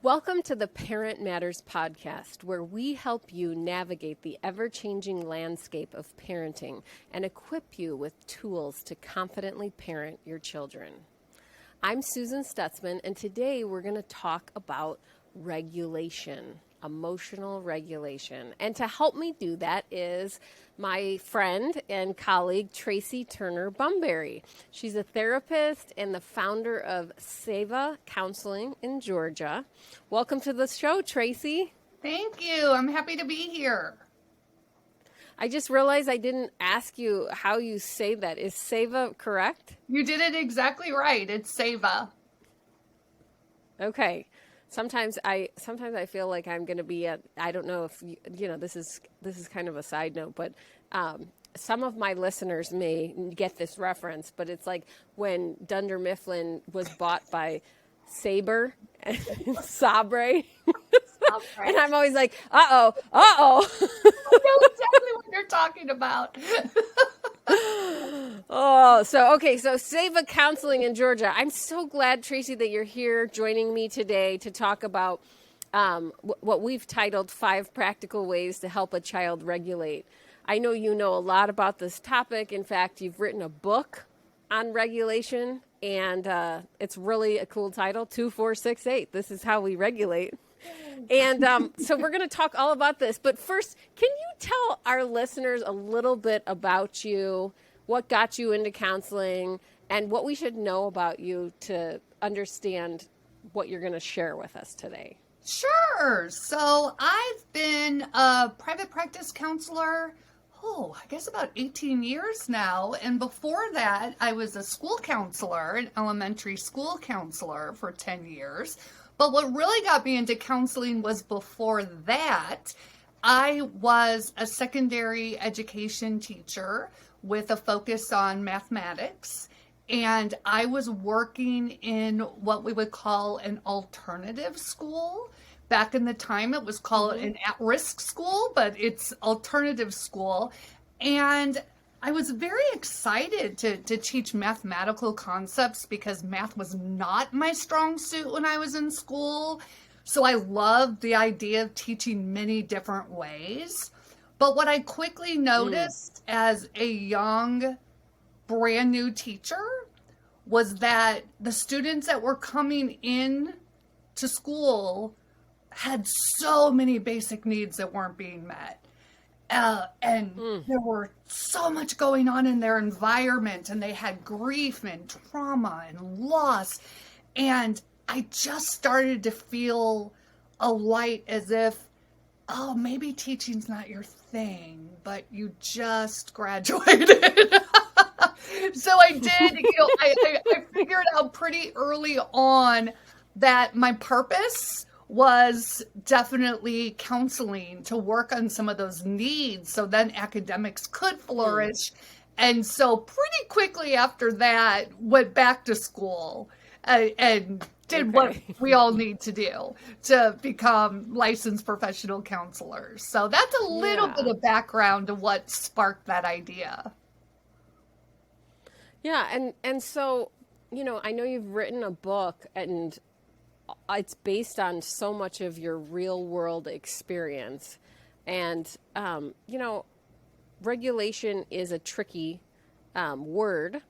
Welcome to the Parent Matters podcast, where we help you navigate the ever-changing landscape of parenting and equip you with tools to confidently parent your children. I'm Susan Stutzman, and today we're going to talk about regulation, emotional regulation. And to help me do that is my friend and colleague, Tracy Turner-Bumberry. She's a therapist and the founder of Seva Counseling in Georgia. Welcome to the show, Tracy. Thank you. I'm happy to be here. I just realized I didn't ask you how you say that. Is Seva correct? You did it exactly right. It's Seva. Okay. Sometimes I feel like I'm going to be at, I don't know if, this is kind of a side note, but some of my listeners may get this reference, but it's like when Dunder Mifflin was bought by Sabre and Sabre. And I'm always like, uh-oh. I know exactly what you're talking about. So Seva Counseling in Georgia. I'm so glad, Tracy, that you're here joining me today to talk about what we've titled 5 Practical Ways to Help a Child Regulate. I know you know a lot about this topic. In fact, you've written a book on regulation, and it's really a cool title, 2468. This is how we regulate. And so we're going to talk all about this. But first, can you tell our listeners a little bit about you, what got you into counseling, and what we should know about you to understand what you're going to share with us today? Sure. So I've been a private practice counselor, I guess about 18 years now. And before that, I was a school counselor, an elementary school counselor for 10 years. But what really got me into counseling was before that. I was a secondary education teacher with a focus on mathematics. And I was working in what we would call an alternative school. Back in the time, it was called an at-risk school, but it's alternative school. And I was very excited to teach mathematical concepts because math was not my strong suit when I was in school. So I loved the idea of teaching many different ways. But what I quickly noticed as a young, brand new teacher was that the students that were coming in to school had so many basic needs that weren't being met. There were so much going on in their environment, and they had grief and trauma and loss. And I just started to feel a light as if, maybe teaching's not your thing, but you just graduated. So I did, I figured out pretty early on that my purpose was definitely counseling to work on some of those needs so then academics could flourish. And so pretty quickly after that, went back to school and did what we all need to do to become licensed professional counselors. So that's a little bit of background to what sparked that idea. Yeah, and so, I know you've written a book, and it's based on so much of your real world experience. And, regulation is a tricky word.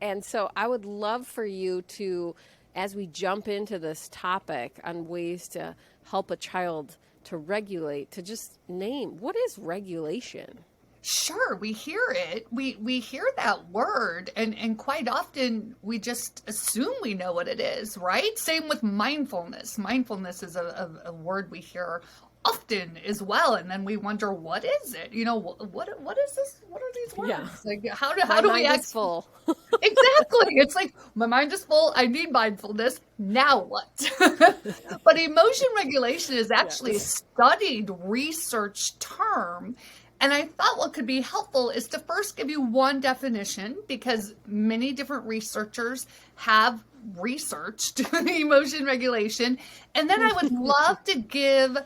And so I would love for you to, as we jump into this topic on ways to help a child to regulate, to just name, what is regulation? Sure, we hear it. We hear that word, and quite often we just assume we know what it is, right? Same with mindfulness. Mindfulness is a word we hear often as well, and then we wonder, what is it? What is this? What are these words? Yeah. Like how do we ask? Full. Exactly. It's like, my mind is full. I need mindfulness. Now what? But emotion regulation is actually a studied research term. And I thought what could be helpful is to first give you one definition, because many different researchers have researched emotion regulation. And then I would love to give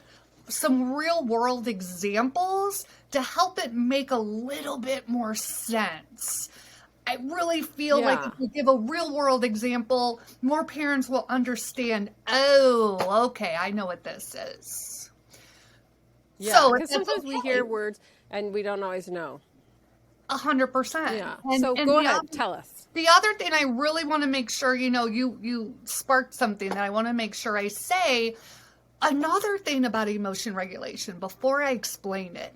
some real world examples to help it make a little bit more sense. I really feel like Yeah. if we give a real world example, more parents will understand, oh, okay, I know what this is. Yeah. So if Because that's sometimes we okay, hear words and we don't always know. 100%. Yeah. And So and go the ahead. other Tell us. the other thing I really want to make sure, you sparked something that I want to make sure I say. Another thing about emotion regulation before I explain it.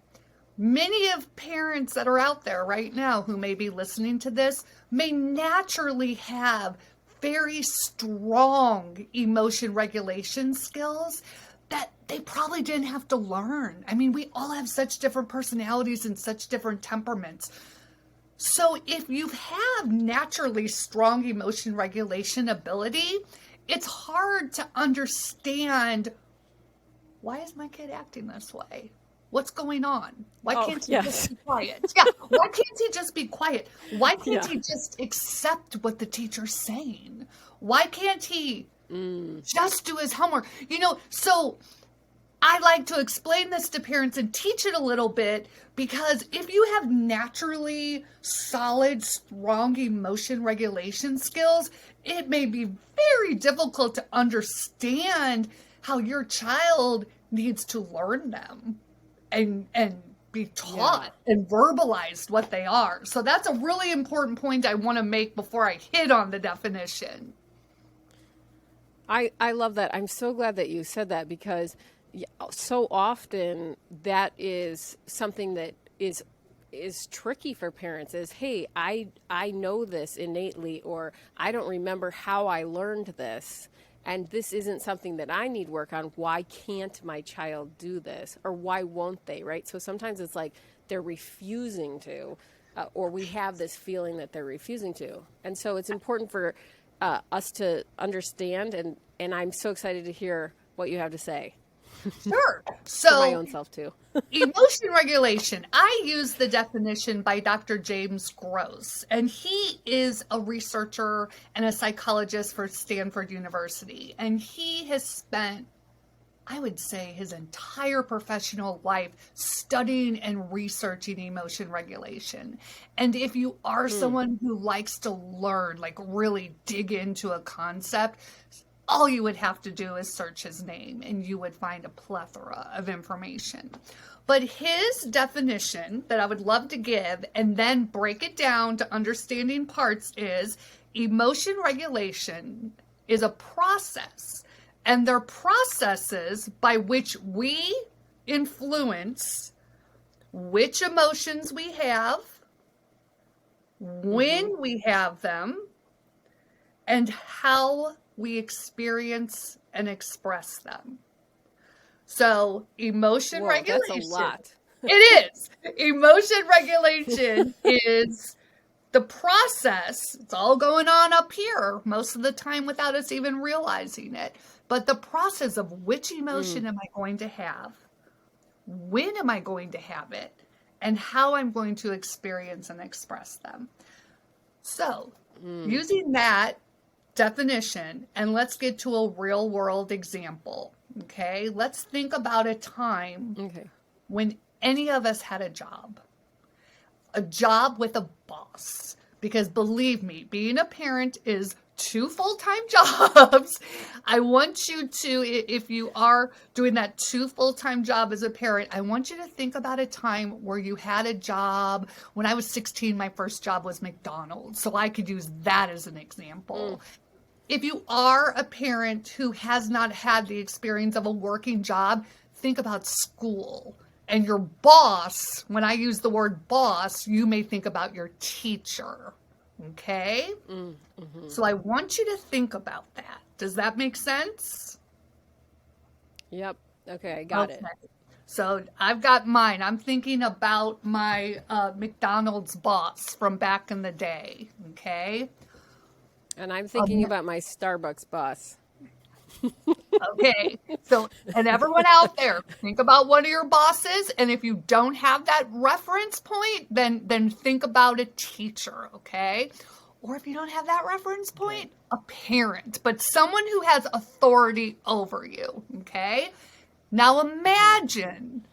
Many of parents that are out there right now who may be listening to this may naturally have very strong emotion regulation skills that they probably didn't have to learn. I mean, we all have such different personalities and such different temperaments. So if you have naturally strong emotion regulation ability, it's hard to understand, why is my kid acting this way? What's going on? Why Oh, can't he just yes. be quiet? Yeah, why can't he just be quiet? Why can't Yeah. he just accept what the teacher's saying? Why can't he just do his homework? So I like to explain this to parents and teach it a little bit, because if you have naturally solid, strong emotion regulation skills, it may be very difficult to understand how your child needs to learn them and be taught and verbalized what they are. So that's a really important point I want to make before I hit on the definition. I love that. I'm so glad that you said that, because so often that is something that is tricky for parents. Is, hey, I know this innately, or I don't remember how I learned this, and this isn't something that I need work on. Why can't my child do this, or why won't they? Right? So sometimes it's like they're refusing to, or we have this feeling that they're refusing to, and so it's important for us to understand. And I'm so excited to hear what you have to say Sure. for my So own self too. emotion regulation. I use the definition by Dr. James Gross, and he is a researcher and a psychologist for Stanford University. And he has spent, I would say, his entire professional life studying and researching emotion regulation. And if you are someone who likes to learn, like really dig into a concept, all you would have to do is search his name and you would find a plethora of information. But his definition that I would love to give and then break it down to understanding parts is: emotion regulation is a process, and they're processes by which we influence which emotions we have, when we have them, and how we experience and express them. So, emotion Whoa, that's a regulation. lot. It is. Emotion regulation is the process. It's all going on up here most of the time without us even realizing it. But the process of which emotion am I going to have? When am I going to have it? And how I'm going to experience and express them. So, using that definition, and let's get to a real world example. Okay, let's think about a time Okay. when any of us had a job with a boss. Because believe me, being a parent is 2 full-time jobs. I want you to, if you are doing that 2 full-time job as a parent, I want you to think about a time where you had a job. When I was 16, my first job was McDonald's, so I could use that as an example. If you are a parent who has not had the experience of a working job, think about school. And your boss, when I use the word boss, you may think about your teacher. Okay? So I want you to think about that. Does that make sense? Yep. Okay, I got it. So I've got mine. I'm thinking about my McDonald's boss from back in the day. Okay? And I'm thinking about my Starbucks boss. Okay. So, and everyone out there, think about one of your bosses. And if you don't have that reference point, then think about a teacher. Okay. Or if you don't have that reference point, a parent, but someone who has authority over you. Okay. Now imagine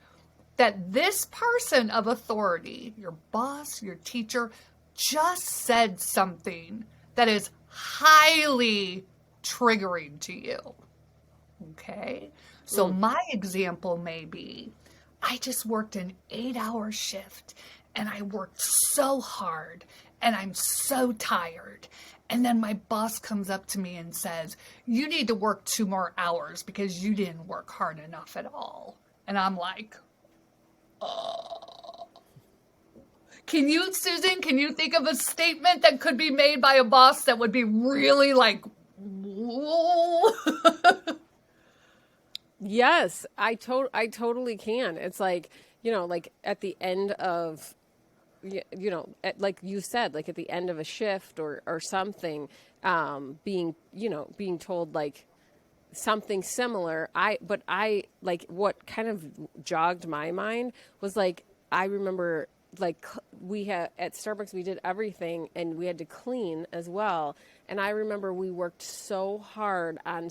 that this person of authority, your boss, your teacher, just said something that is highly triggering to you. Okay? So my example may be, I just worked an 8-hour shift and I worked so hard and I'm so tired. And then my boss comes up to me and says, you need to work 2 more hours because you didn't work hard enough at all. And I'm like, oh. Susan, can you think of a statement that could be made by a boss that would be really like, whoa? Yes, I totally can. It's like, like at the end of, like you said, like at the end of a shift or something, being told like something similar. But like what kind of jogged my mind was like, I remember like we had at Starbucks, we did everything and we had to clean as well. And I remember we worked so hard on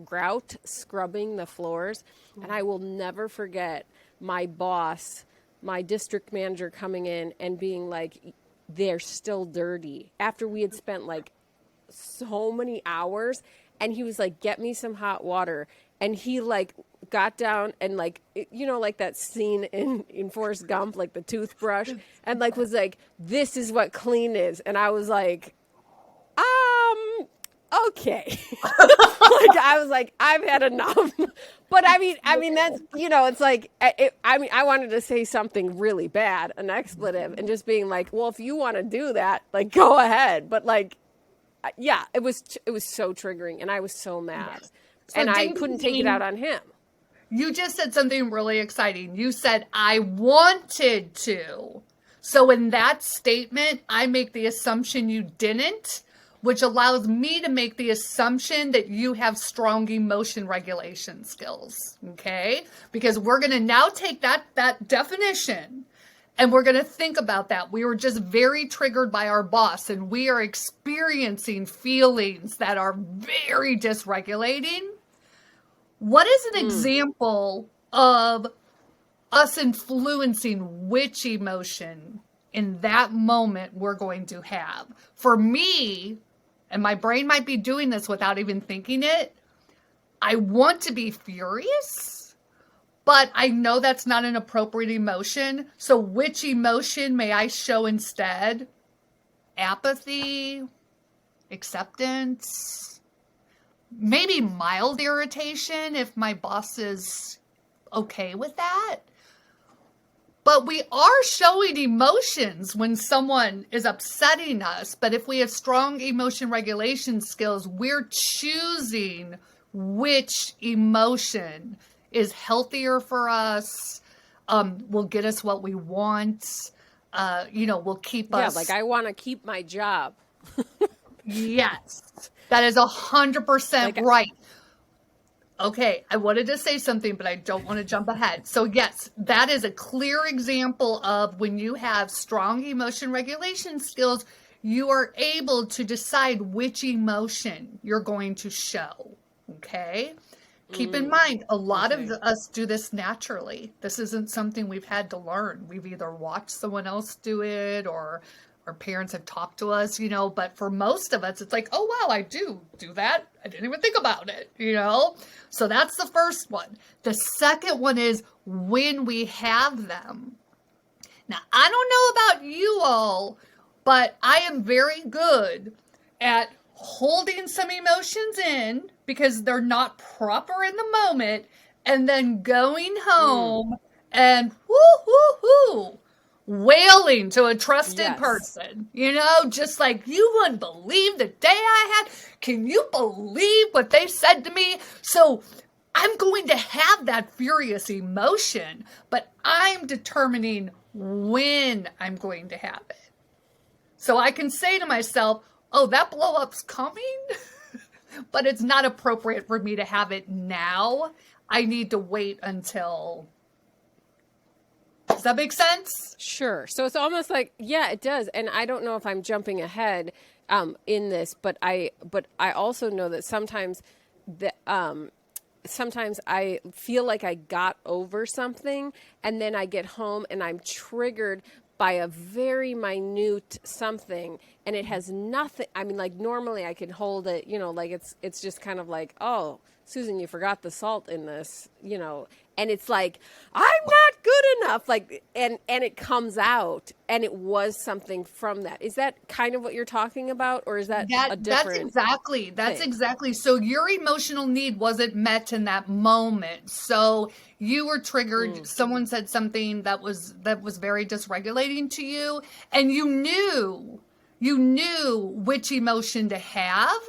grout scrubbing the floors. And I will never forget my boss, my district manager coming in and being like, they're still dirty after we had spent like so many hours. And he was like, get me some hot water. And he like got down and like, like that scene in Forrest Gump, like the toothbrush, and like was like, this is what clean is. And I was like, okay. Like I was like, I've had enough. But I mean that's, it's like, I wanted to say something really bad, an expletive, and just being like, well, if you want to do that, like go ahead. But like, yeah, it was so triggering and I was so mad. Yes. So and I couldn't take it out on him. You just said something really exciting. You said, I wanted to. So in that statement, I make the assumption you didn't, which allows me to make the assumption that you have strong emotion regulation skills. Okay? Because we're going to now take that definition and we're going to think about that. We were just very triggered by our boss and we are experiencing feelings that are very dysregulating. What is an example of us influencing which emotion in that moment we're going to have? For me, and my brain might be doing this without even thinking it, I want to be furious, but I know that's not an appropriate emotion. So which emotion may I show instead? Apathy, acceptance, maybe mild irritation if my boss is okay with that. But we are showing emotions when someone is upsetting us. But if we have strong emotion regulation skills, we're choosing which emotion is healthier for us, will get us what we want, will keep us. Yeah, like I want to keep my job. Yes, that is 100% right. Okay, I wanted to say something, but I don't want to jump ahead. So yes, that is a clear example of when you have strong emotion regulation skills, you are able to decide which emotion you're going to show. Okay? Keep in mind, a lot of us do this naturally. This isn't something we've had to learn. We've either watched someone else do it or our parents have talked to us, but for most of us, it's like, oh, wow, I do that. I didn't even think about it, So that's the first one. The second one is when we have them. Now, I don't know about you all, but I am very good at holding some emotions in because they're not proper in the moment and then going home and wailing to a trusted person, just like, you wouldn't believe the day I had. Can you believe what they said to me? So I'm going to have that furious emotion, but I'm determining when I'm going to have it. So I can say to myself, oh, that blow up's coming, but it's not appropriate for me to have it now. I need to wait until. Does that make sense? Sure. So it's almost like, yeah, it does. And I don't know if I'm jumping ahead in this, but I also know that sometimes I feel like I got over something and then I get home and I'm triggered by a very minute something, and it has nothing. I mean, like normally I can hold it, like it's just kind of like, oh, Susan, you forgot the salt in this, and it's like, I'm not good enough. Like, and it comes out, and it was something from that. Is that kind of what you're talking about, or is that a different? That's exactly. So your emotional need wasn't met in that moment. So you were triggered. Someone said something that was very dysregulating to you, and you knew which emotion to have.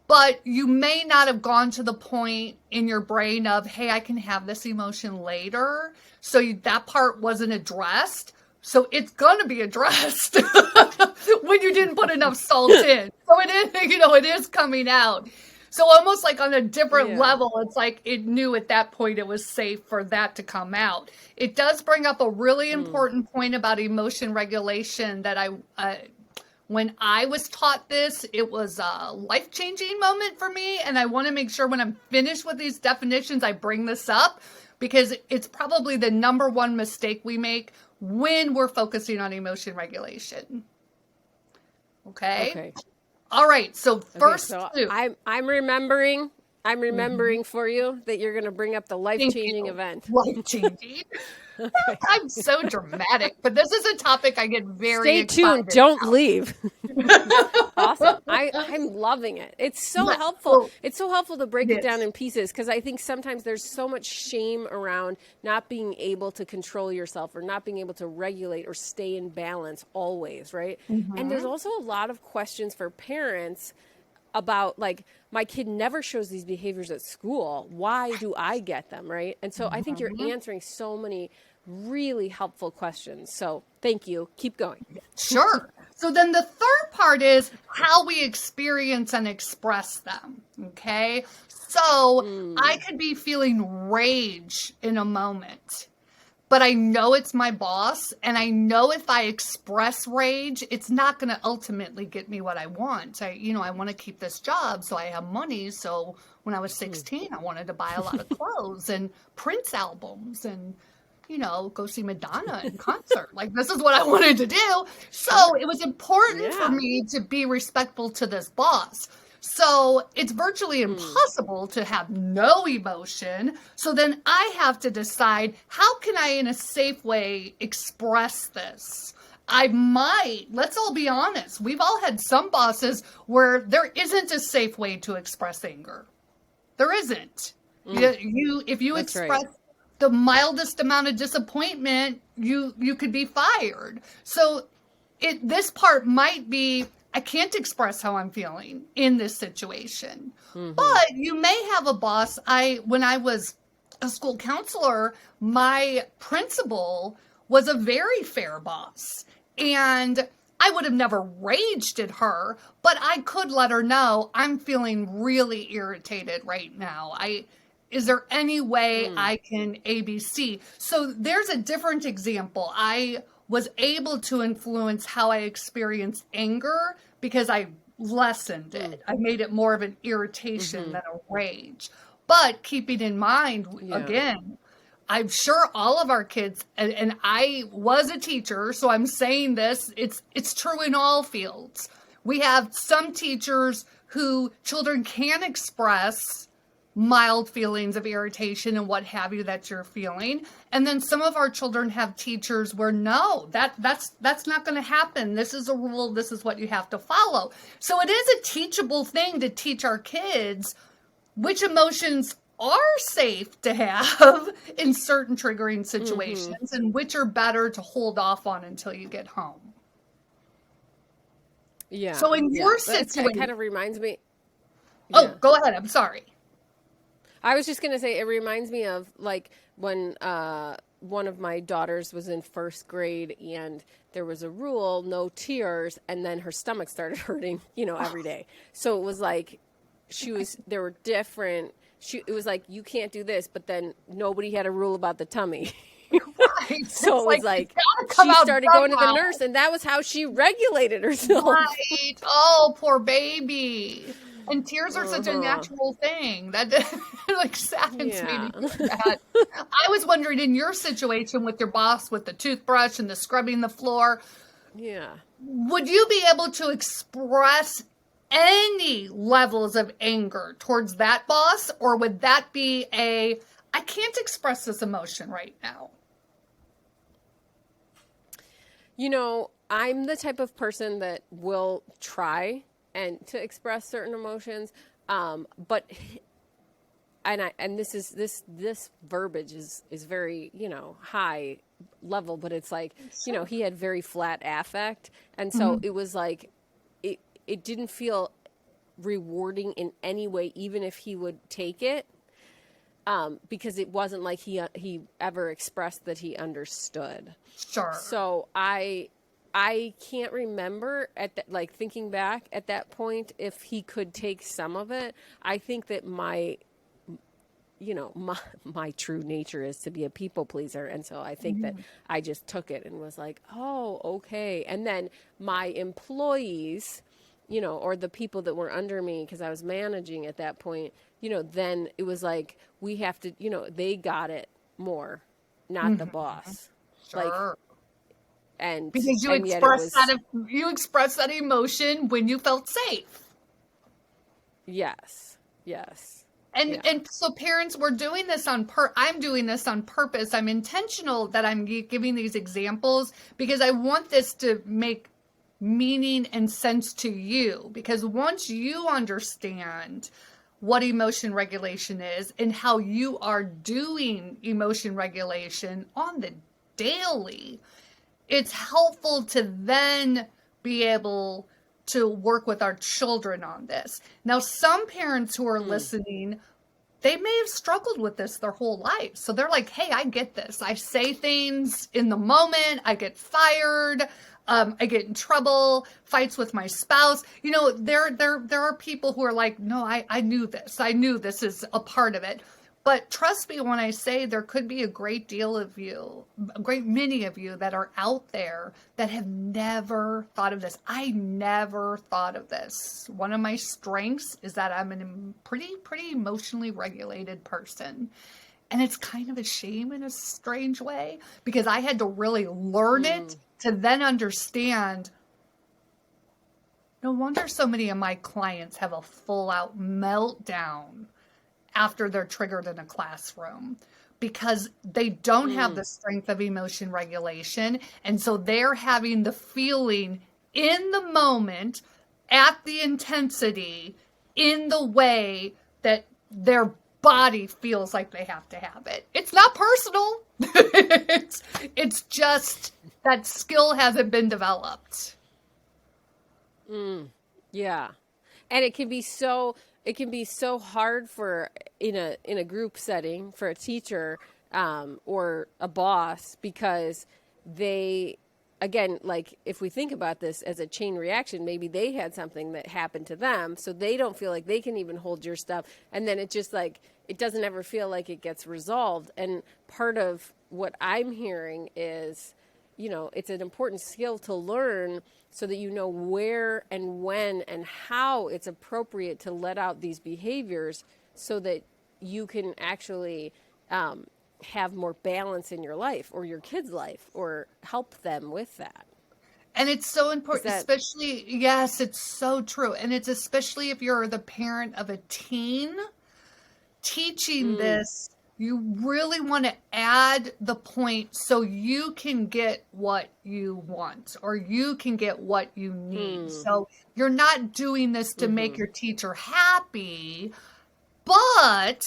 But you may not have gone to the point in your brain of, hey, I can have this emotion later. So that part wasn't addressed. So it's going to be addressed when you didn't put enough salt in. So it is, it is coming out. So almost like on a different level, it's like it knew at that point it was safe for that to come out. It does bring up a really important point about emotion regulation that when I was taught this, it was a life-changing moment for me. And I want to make sure when I'm finished with these definitions, I bring this up because it's probably the number one mistake we make when we're focusing on emotion regulation. Okay. All right. So first, I'm remembering for you that you're going to bring up the life-changing event. Life-changing. Okay. I'm so dramatic, but this is a topic I get very excited. Stay tuned. Don't leave. Awesome. I'm loving it. It's so helpful. It's so helpful to break it down in pieces because I think sometimes there's so much shame around not being able to control yourself or not being able to regulate or stay in balance always, right? And there's also a lot of questions for parents about like, my kid never shows these behaviors at school. Why do I get them, right? And so I think you're answering so many really helpful questions. So thank you. Keep going. Sure. So then the third part is how we experience and express them. Okay. So I could be feeling rage in a moment, but I know it's my boss, and I know if I express rage, it's not going to ultimately get me what I want. I want to keep this job, so I have money. So when I was 16, I wanted to buy a lot of clothes and Prince albums and, go see Madonna in concert. Like, this is what I wanted to do. So it was important for me to be respectful to this boss. So it's virtually impossible to have no emotion. So then I have to decide, how can I, in a safe way, express this? Let's all be honest. We've all had some bosses where there isn't a safe way to express anger. There isn't. If you express the mildest amount of disappointment, you could be fired. So this part might be, I can't express how I'm feeling in this situation. But you may have a boss. When I was a school counselor, my principal was a very fair boss. And I would have never raged at her, but I could let her know I'm feeling really irritated right now. Is there any way I can ABC? So there's a different example. I was able to influence how I experienced anger because I lessened it. I made it more of an irritation than a rage. But keeping in mind, again, I'm sure all of our kids, and I was a teacher, so I'm saying this, it's true in all fields. We have some teachers who children can express mild feelings of irritation and what have you that you're feeling. And then some of our children have teachers where no, that's not going to happen. This is a rule. This is what you have to follow. So it is a teachable thing to teach our kids which emotions are safe to have in certain triggering situations and which are better to hold off on until you get home. Yeah. So in your situation, it kind of reminds me. Oh, go ahead. I'm sorry. I was just going to say, it reminds me of like when one of my daughters was in first grade and there was a rule, no tears, and then her stomach started hurting, every day. So it was like there were different, it was like, you can't do this, but then nobody had a rule about the tummy. Right. So it was like she started going to the nurse, and that was how she regulated herself. Right. Oh, poor baby. And tears are such a natural thing. Like saddens me Yeah. to hear that. I was wondering in your situation with your boss with the toothbrush and the scrubbing the floor, Yeah. would you be able to express any levels of anger towards that boss, or would that be I can't express this emotion right now? I'm the type of person that will try and to express certain emotions, but and this verbiage is very high level, but it's like he had very flat affect, and so it was like it didn't feel rewarding in any way, even if he would take it, because it wasn't like he ever expressed that he understood. Sure. So I can't remember at that, like thinking back at that point, if he could take some of it. I think that my true nature is to be a people pleaser. And so I think that I just took it and was like, oh, okay. And then my employees, or the people that were under me, because I was managing at that point, then it was like, we have to, they got it more, not the boss. Sure. Like, and because you and yet it was, you expressed that emotion when you felt safe. yes. And so parents, we're doing this I'm doing this on purpose. I'm intentional that I'm giving these examples because I want this to make meaning and sense to you. Because once you understand what emotion regulation is and how you are doing emotion regulation on the daily, it's helpful to then be able to work with our children on this. Now, some parents who are listening, they may have struggled with this their whole life. So they're like, hey, I get this. I say things in the moment. I get fired. I get in trouble, fights with my spouse. There are people who are like, no, I knew this. I knew this is a part of it. But trust me when I say there could be a great many of you that are out there that have never thought of this. I never thought of this. One of my strengths is that I'm a pretty emotionally regulated person. And it's kind of a shame in a strange way because I had to really learn it to then understand. No wonder so many of my clients have a full out meltdown after they're triggered in a classroom because they don't have the strength of emotion regulation. And so they're having the feeling in the moment at the intensity in the way that their body feels like they have to have it. It's not personal. it's just that skill hasn't been developed. Yeah. And it can be so hard for in a group setting for a teacher or a boss because they, again, like if we think about this as a chain reaction, maybe they had something that happened to them, so they don't feel like they can even hold your stuff, and then it just like it doesn't ever feel like it gets resolved. And part of what I'm hearing is, it's an important skill to learn so that you know where and when and how it's appropriate to let out these behaviors so that you can actually have more balance in your life or your kid's life or help them with that. And it's so important, especially, yes, it's so true. And it's especially if you're the parent of a teen, teaching this, you really want to add the point so you can get what you want or you can get what you need. So you're not doing this to make your teacher happy, but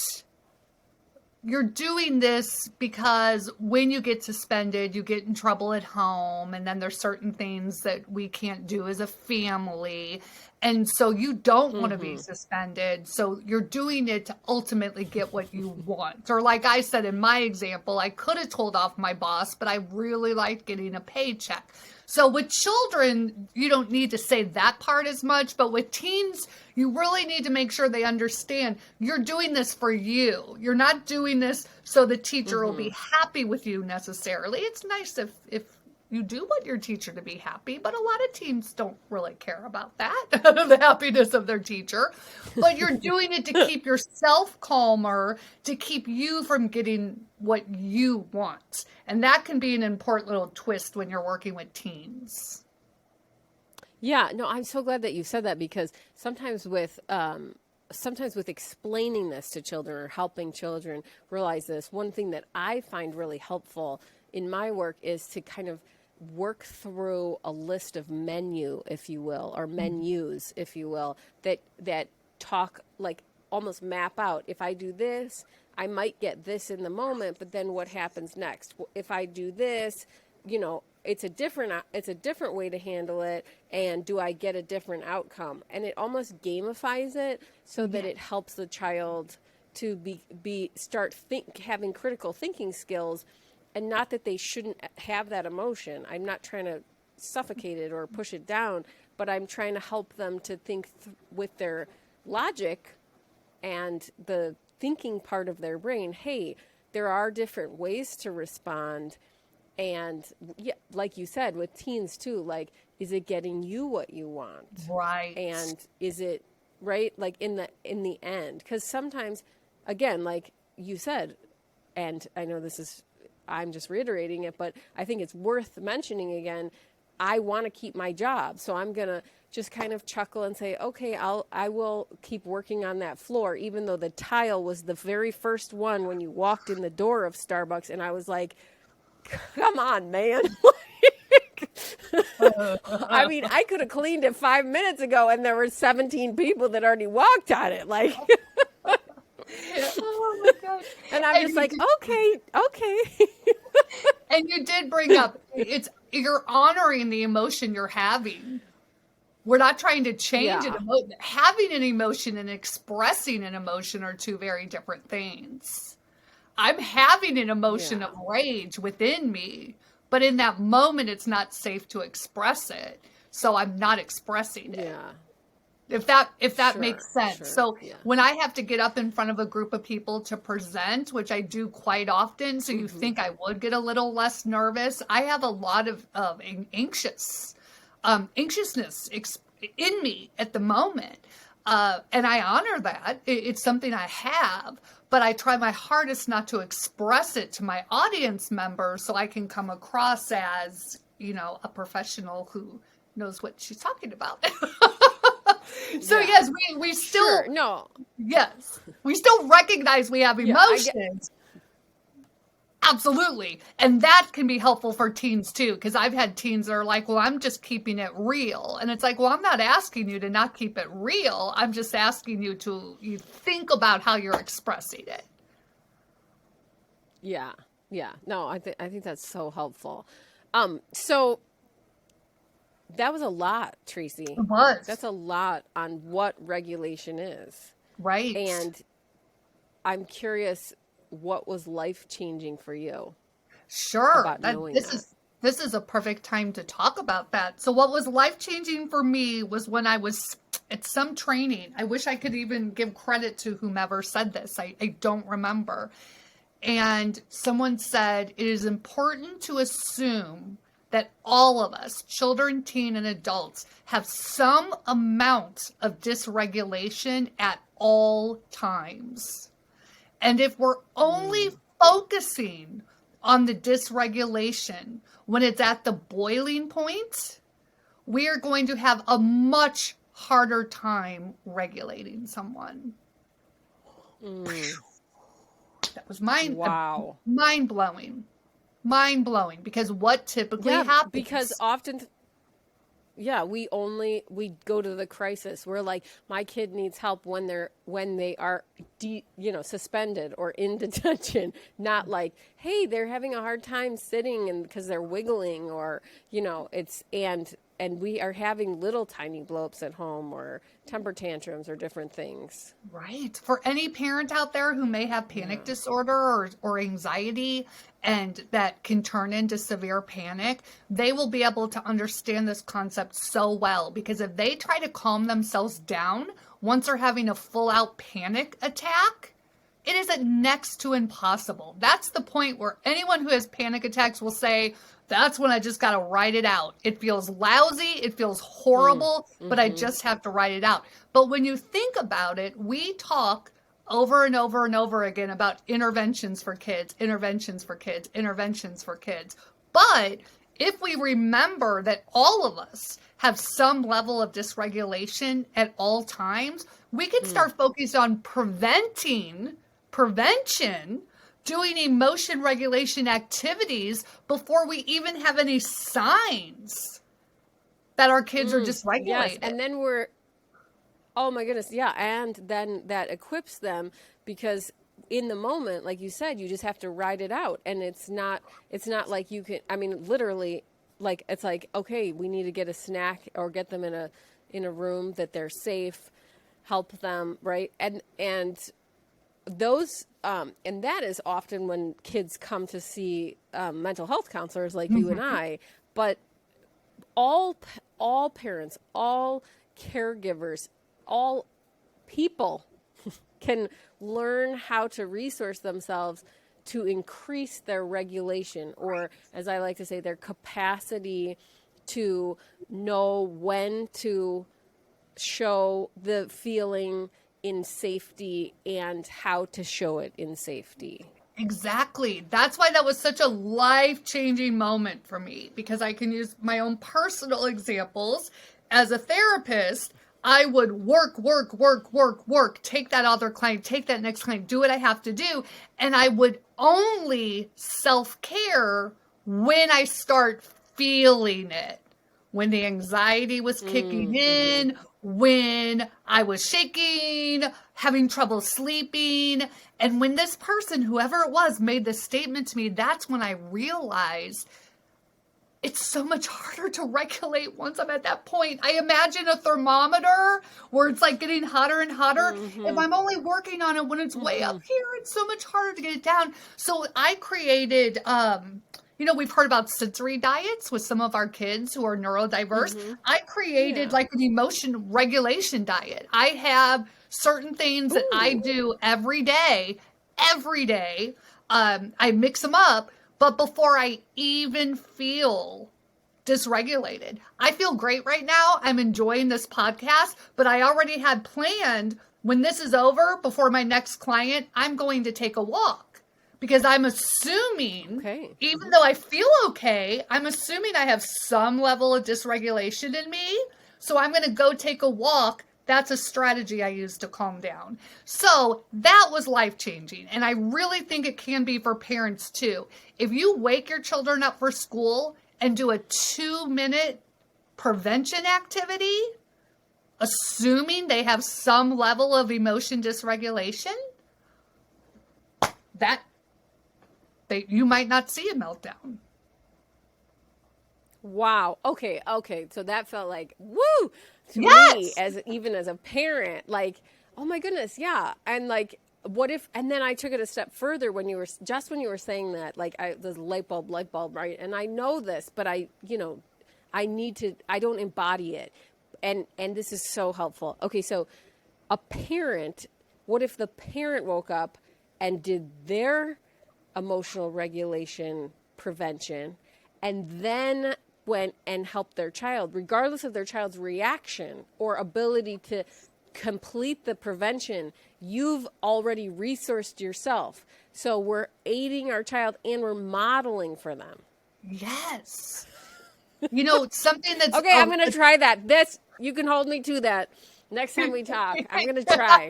you're doing this because when you get suspended, you get in trouble at home, and then there's certain things that we can't do as a family. And so you don't want to be suspended. So you're doing it to ultimately get what you want. Or like I said in my example, I could have told off my boss, but I really liked getting a paycheck. So with children, you don't need to say that part as much. But with teens, you really need to make sure they understand you're doing this for you. You're not doing this so the teacher will be happy with you necessarily. It's nice if You do want your teacher to be happy, but a lot of teens don't really care about that, the happiness of their teacher. But you're doing it to keep yourself calmer, to keep you from getting what you want. And that can be an important little twist when you're working with teens. Yeah, no, I'm so glad that you said that, because sometimes with explaining this to children or helping children realize this, one thing that I find really helpful in my work is to kind of work through a list of menu, if you will, or menus, if you will, that talk, like, almost map out, if I do this, I might get this in the moment, but then what happens next? If I do this, it's a different way to handle it, and do I get a different outcome? And it almost gamifies it so that it helps the child to having critical thinking skills. And not that they shouldn't have that emotion. I'm not trying to suffocate it or push it down, but I'm trying to help them to think with their logic and the thinking part of their brain. Hey, there are different ways to respond. And yeah, like you said, with teens too, like, is it getting you what you want? Right. And is it right? Like in the end, because sometimes, again, like you said, and I know I'm just reiterating it, but I think it's worth mentioning again. I want to keep my job, so I'm going to just kind of chuckle and say, okay, I will keep working on that floor, even though the tile was the very first one when you walked in the door of Starbucks. And I was like, come on, man. I mean, I could have cleaned it 5 minutes ago and there were 17 people that already walked on it. Like, oh my gosh. And I'm just like, okay. And you did bring up, you're honoring the emotion you're having. We're not trying to change it. Having an emotion and expressing an emotion are two very different things. I'm having an emotion of rage within me, but in that moment, it's not safe to express it. So I'm not expressing it. Yeah. If that makes sense. Sure, So when I have to get up in front of a group of people to present, which I do quite often, so you think I would get a little less nervous, I have a lot of anxiousness in me at the moment. And I honor that. It's something I have, but I try my hardest not to express it to my audience members so I can come across as, a professional who knows what she's talking about. So yes, we still we still recognize we have emotions. Absolutely. And that can be helpful for teens too, because I've had teens that are like, well, I'm just keeping it real. And it's like, well, I'm not asking you to not keep it real. I'm just asking you to think about how you're expressing it. Yeah. No, I think that's so helpful. So that was a lot, Tracy. It was. That's a lot on what regulation is. Right. And I'm curious, what was life-changing for you? Sure. About knowing This is a perfect time to talk about that. So what was life-changing for me was when I was at some training. I wish I could even give credit to whomever said this. I don't remember. And someone said, it is important to assume that all of us, children, teen, and adults, have some amount of dysregulation at all times. And if we're only focusing on the dysregulation when it's at the boiling point, we are going to have a much harder time regulating someone. That was mind-blowing. Mind-blowing, because what typically happens? Because often, we go to the crisis. We're like, my kid needs help when they are suspended or in detention, not like, hey, they're having a hard time sitting and because they're wiggling, or and we are having little tiny blow-ups at home or temper tantrums or different things. Right. For any parent out there who may have panic disorder or anxiety, and that can turn into severe panic, they will be able to understand this concept so well, because if they try to calm themselves down once they're having a full-out panic attack, it is a but next to impossible. That's the point where anyone who has panic attacks will say, that's when I just got to write it out. It feels lousy. It feels horrible, but I just have to write it out. But when you think about it, we talk over and over and over again about interventions for kids, interventions for kids, interventions for kids. But if we remember that all of us have some level of dysregulation at all times, we can start focused on prevention, doing emotion regulation activities before we even have any signs that our kids are dysregulated. Yes, and then oh my goodness, yeah, and then that equips them, because in the moment, like you said, you just have to write it out, and it's not like you can, I mean, literally, like, it's like, okay, we need to get a snack or get them in a room that they're safe, help them, right? And those and that is often when kids come to see mental health counselors like you and I. But all parents, all caregivers, all people can learn how to resource themselves to increase their regulation, or, as I like to say, their capacity to know when to show the feeling in safety and how to show it in safety. Exactly. That's why that was such a life-changing moment for me, because I can use my own personal examples. As a therapist, I would work, take that other client, take that next client, do what I have to do. And I would only self-care when I start feeling it, when the anxiety was kicking in, when I was shaking, having trouble sleeping. And when this person, whoever it was, made this statement to me, that's when I realized it's so much harder to regulate once I'm at that point. I imagine a thermometer where it's like getting hotter and hotter. If I'm only working on it when it's way up here, it's so much harder to get it down. So I created, we've heard about sensory diets with some of our kids who are neurodiverse. I created like an emotion regulation diet. I have certain things that I do every day. I mix them up. But before I even feel dysregulated, I feel great right now. I'm enjoying this podcast, but I already had planned when this is over, before my next client, I'm going to take a walk, because I'm assuming, even though I feel okay, I'm assuming I have some level of dysregulation in me. So I'm going to go take a walk. That's a strategy I use to calm down. So that was life-changing. And I really think it can be for parents too. If you wake your children up for school and do a 2-minute prevention activity, assuming they have some level of emotion dysregulation, you might not see a meltdown. Wow. Okay. So that felt like, woo, to me, even as a parent, like, oh my goodness. Yeah. And like, what if, and then I took it a step further when you were saying that, like, the light bulb, right? And I know this, but I don't embody it. And this is so helpful. Okay. So what if the parent woke up and did their emotional regulation prevention, and then went and helped their child, regardless of their child's reaction or ability to complete the prevention? You've already resourced yourself. So we're aiding our child and we're modeling for them. Yes. Something that's... Okay, I'm going to try that. You can hold me to that next time we talk. I'm going to try.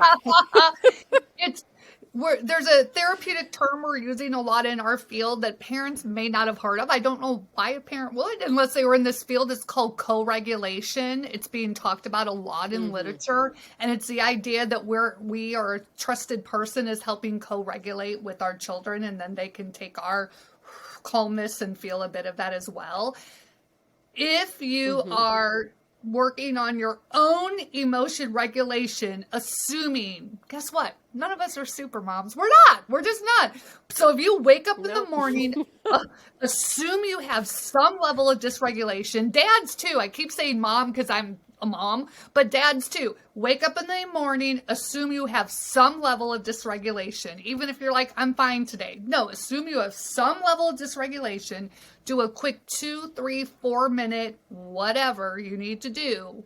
There's a therapeutic term we're using a lot in our field that parents may not have heard of. I don't know why a parent would, unless they were in this field. It's called co-regulation. It's being talked about a lot in literature. And it's the idea that we are a trusted person is helping co-regulate with our children, and then they can take our calmness and feel a bit of that as well. If you are working on your own emotion regulation, assuming, guess what? None of us are super moms. We're not. We're just not. So if you wake up in the morning, assume you have some level of dysregulation. Dads too. I keep saying mom because I'm a mom, but dads too. Wake up in the morning, assume you have some level of dysregulation. Even if you're like, I'm fine today. No, assume you have some level of dysregulation. Do a quick 2, 3, 4 minute, whatever you need to do.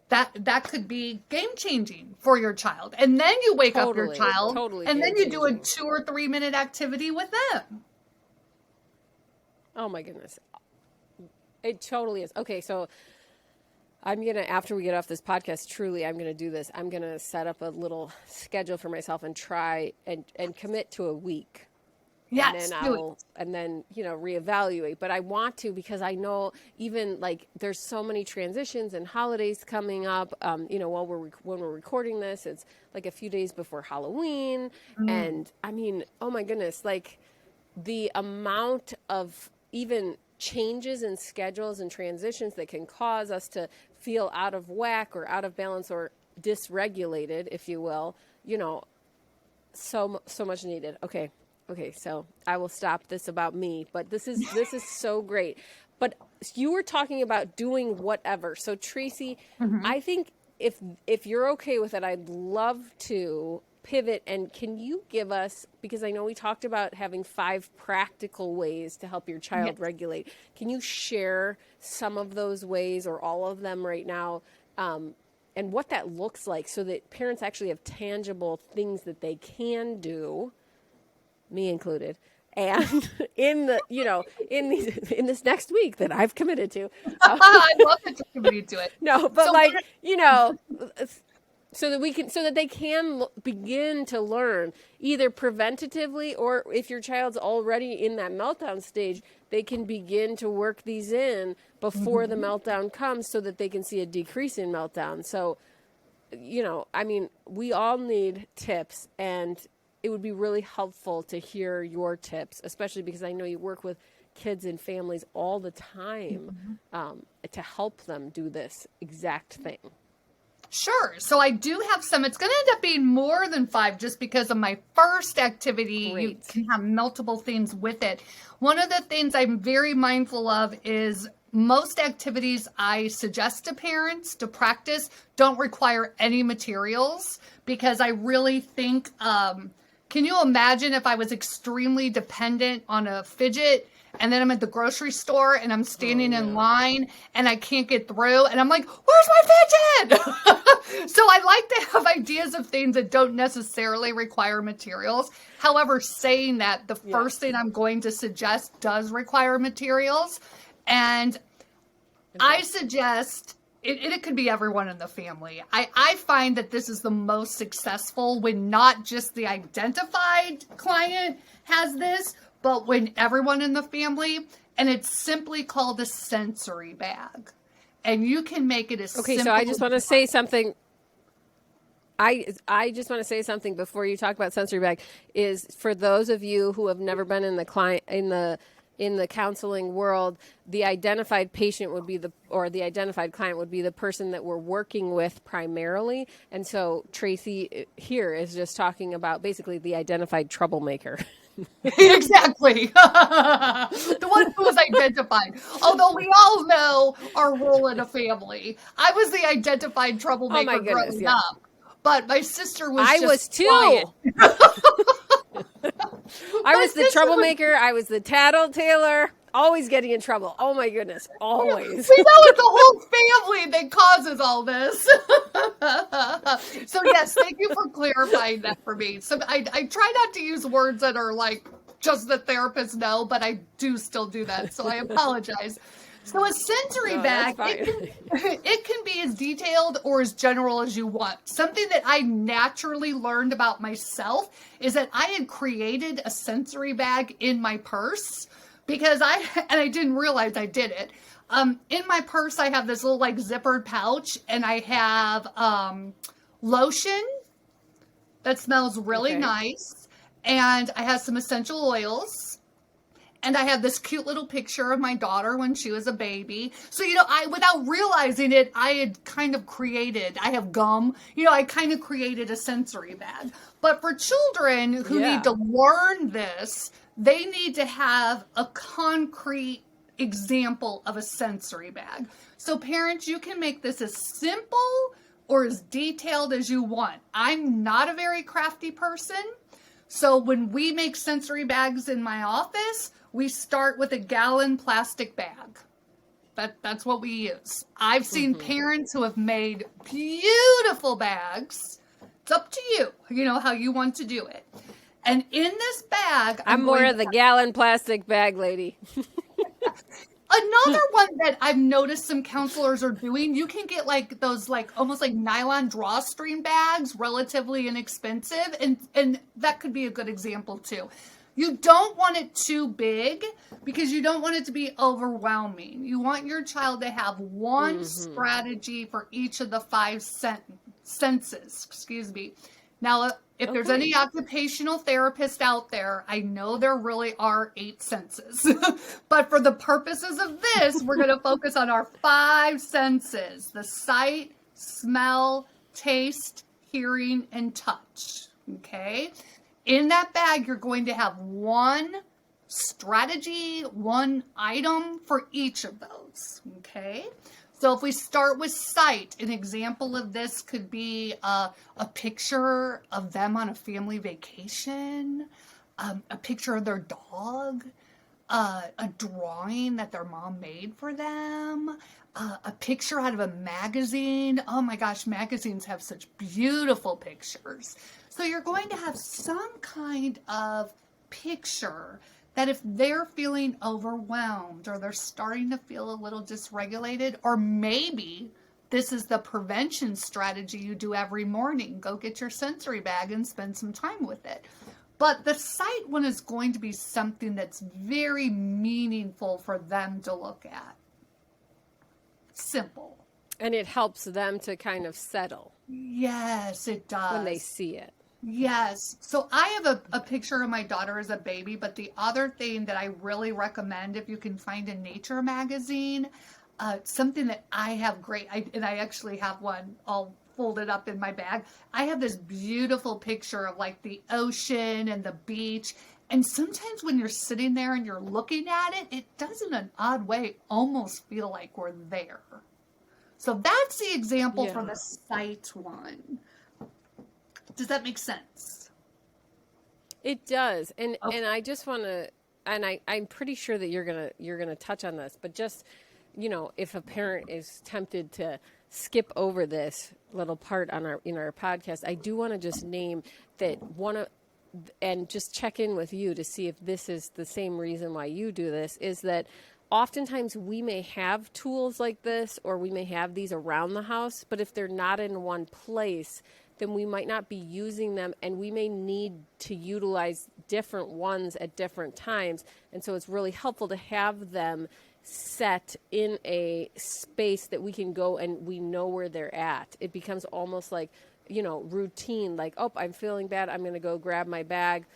That could be game changing for your child. And then you wake up your child and then you do a 2 or 3 minute activity with them. Oh my goodness. It totally is. Okay, so I'm going to, after we get off this podcast, truly, I'm going to do this. I'm going to set up a little schedule for myself and try and commit to a week. Yes, and then, reevaluate. But I want to, because I know even like there's so many transitions and holidays coming up. When we're recording this, it's like a few days before Halloween. And I mean, oh my goodness, like the amount of even changes in schedules and transitions that can cause us to feel out of whack or out of balance or dysregulated, if you will, so much needed. Okay, so I will stop this about me, but this is so great. But you were talking about doing whatever. So Tracy, I think if you're okay with it, I'd love to pivot. And can you give us, because I know we talked about having 5 practical ways to help your child regulate. Can you share some of those ways or all of them right now, and what that looks like so that parents actually have tangible things that they can do, me included, and in this next week that I've committed to. I love that you're committed to it. No, but so that they can begin to learn either preventatively, or if your child's already in that meltdown stage, they can begin to work these in before the meltdown comes so that they can see a decrease in meltdown. So, we all need tips, and it would be really helpful to hear your tips, especially because I know you work with kids and families all the time to help them do this exact thing. Sure. So I do have some. It's going to end up being more than 5 just because of my first activity. Great. You can have multiple things with it. One of the things I'm very mindful of is most activities I suggest to parents to practice don't require any materials, because I really think, can you imagine if I was extremely dependent on a fidget, and then I'm at the grocery store and I'm standing in line and I can't get through and I'm like, where's my fidget? So I like to have ideas of things that don't necessarily require materials. However, saying that, the first thing I'm going to suggest does require materials. And I suggest it could be everyone in the family. I find that this is the most successful when not just the identified client has this, but when everyone in the family, and it's simply called a sensory bag. And you can make it as simple. Okay, so I just want to say something. I just want to say something before you talk about sensory bag, is for those of you who have never been in the counseling world, the identified patient would be the identified client would be the person that we're working with primarily. And so Tracy here is just talking about basically the identified troublemaker. Exactly. The one who was identified. Although we all know our role in a family. I was the identified troublemaker growing up. But my sister was I was too. I was the troublemaker. I was the tattletailer. Always getting in trouble. Oh my goodness. Always. We know it's the whole family that causes all this. So yes, thank you for clarifying that for me. So I try not to use words that are like just the therapists know, but I do still do that. So I apologize. So a sensory bag, it can be as detailed or as general as you want. Something that I naturally learned about myself is that I had created a sensory bag in my purse because I didn't realize I did it. In my purse, I have this little like zippered pouch, and I have lotion that smells really nice, and I have some essential oils. And I have this cute little picture of my daughter when she was a baby. So, without realizing it, I had kind of created, I have gum, I kind of created a sensory bag. But for children who need to learn this, they need to have a concrete example of a sensory bag. So parents, you can make this as simple or as detailed as you want. I'm not a very crafty person. So when we make sensory bags in my office, we start with a gallon plastic bag. That's what we use. I've seen parents who have made beautiful bags. It's up to you, how you want to do it. And in this bag, I'm more of the gallon plastic bag lady. Another one that I've noticed some counselors are doing, you can get like those almost like nylon drawstring bags, relatively inexpensive, and that could be a good example too. You don't want it too big because you don't want it to be overwhelming. You want your child to have one strategy for each of the 5 senses. Now, if there's any occupational therapist out there, I know there really are 8 senses. But for the purposes of this, we're going to focus on our 5 senses: the sight, smell, taste, hearing, and touch. Okay? In that bag, you're going to have one strategy, one item for each of those. Okay? So if we start with sight, an example of this could be a picture of them on a family vacation, a picture of their dog, a drawing that their mom made for them, a picture out of a magazine. Oh my gosh, magazines have such beautiful pictures. So you're going to have some kind of picture that if they're feeling overwhelmed or they're starting to feel a little dysregulated, or maybe this is the prevention strategy you do every morning, go get your sensory bag and spend some time with it. But the sight one is going to be something that's very meaningful for them to look at. Simple. And it helps them to kind of settle. Yes, it does. When they see it. Yes. So I have a picture of my daughter as a baby, but the other thing that I really recommend, if you can find a nature magazine, something that I have and I actually have one all folded up in my bag. I have this beautiful picture of like the ocean and the beach. And sometimes when you're sitting there and you're looking at it, it does in an odd way almost feel like we're there. So that's the example for the sight one. Does that make sense? It does. And I just want to, and I'm pretty sure that you're gonna touch on this, but just, if a parent is tempted to skip over this little part on our podcast, I do want to just name that and just check in with you to see if this is the same reason why you do this, is that oftentimes we may have tools like this, or we may have these around the house, but if they're not in one place, then we might not be using them, and we may need to utilize different ones at different times. And so it's really helpful to have them set in a space that we can go and we know where they're at. It becomes almost like, routine, like, oh, I'm feeling bad, I'm going to go grab my bag.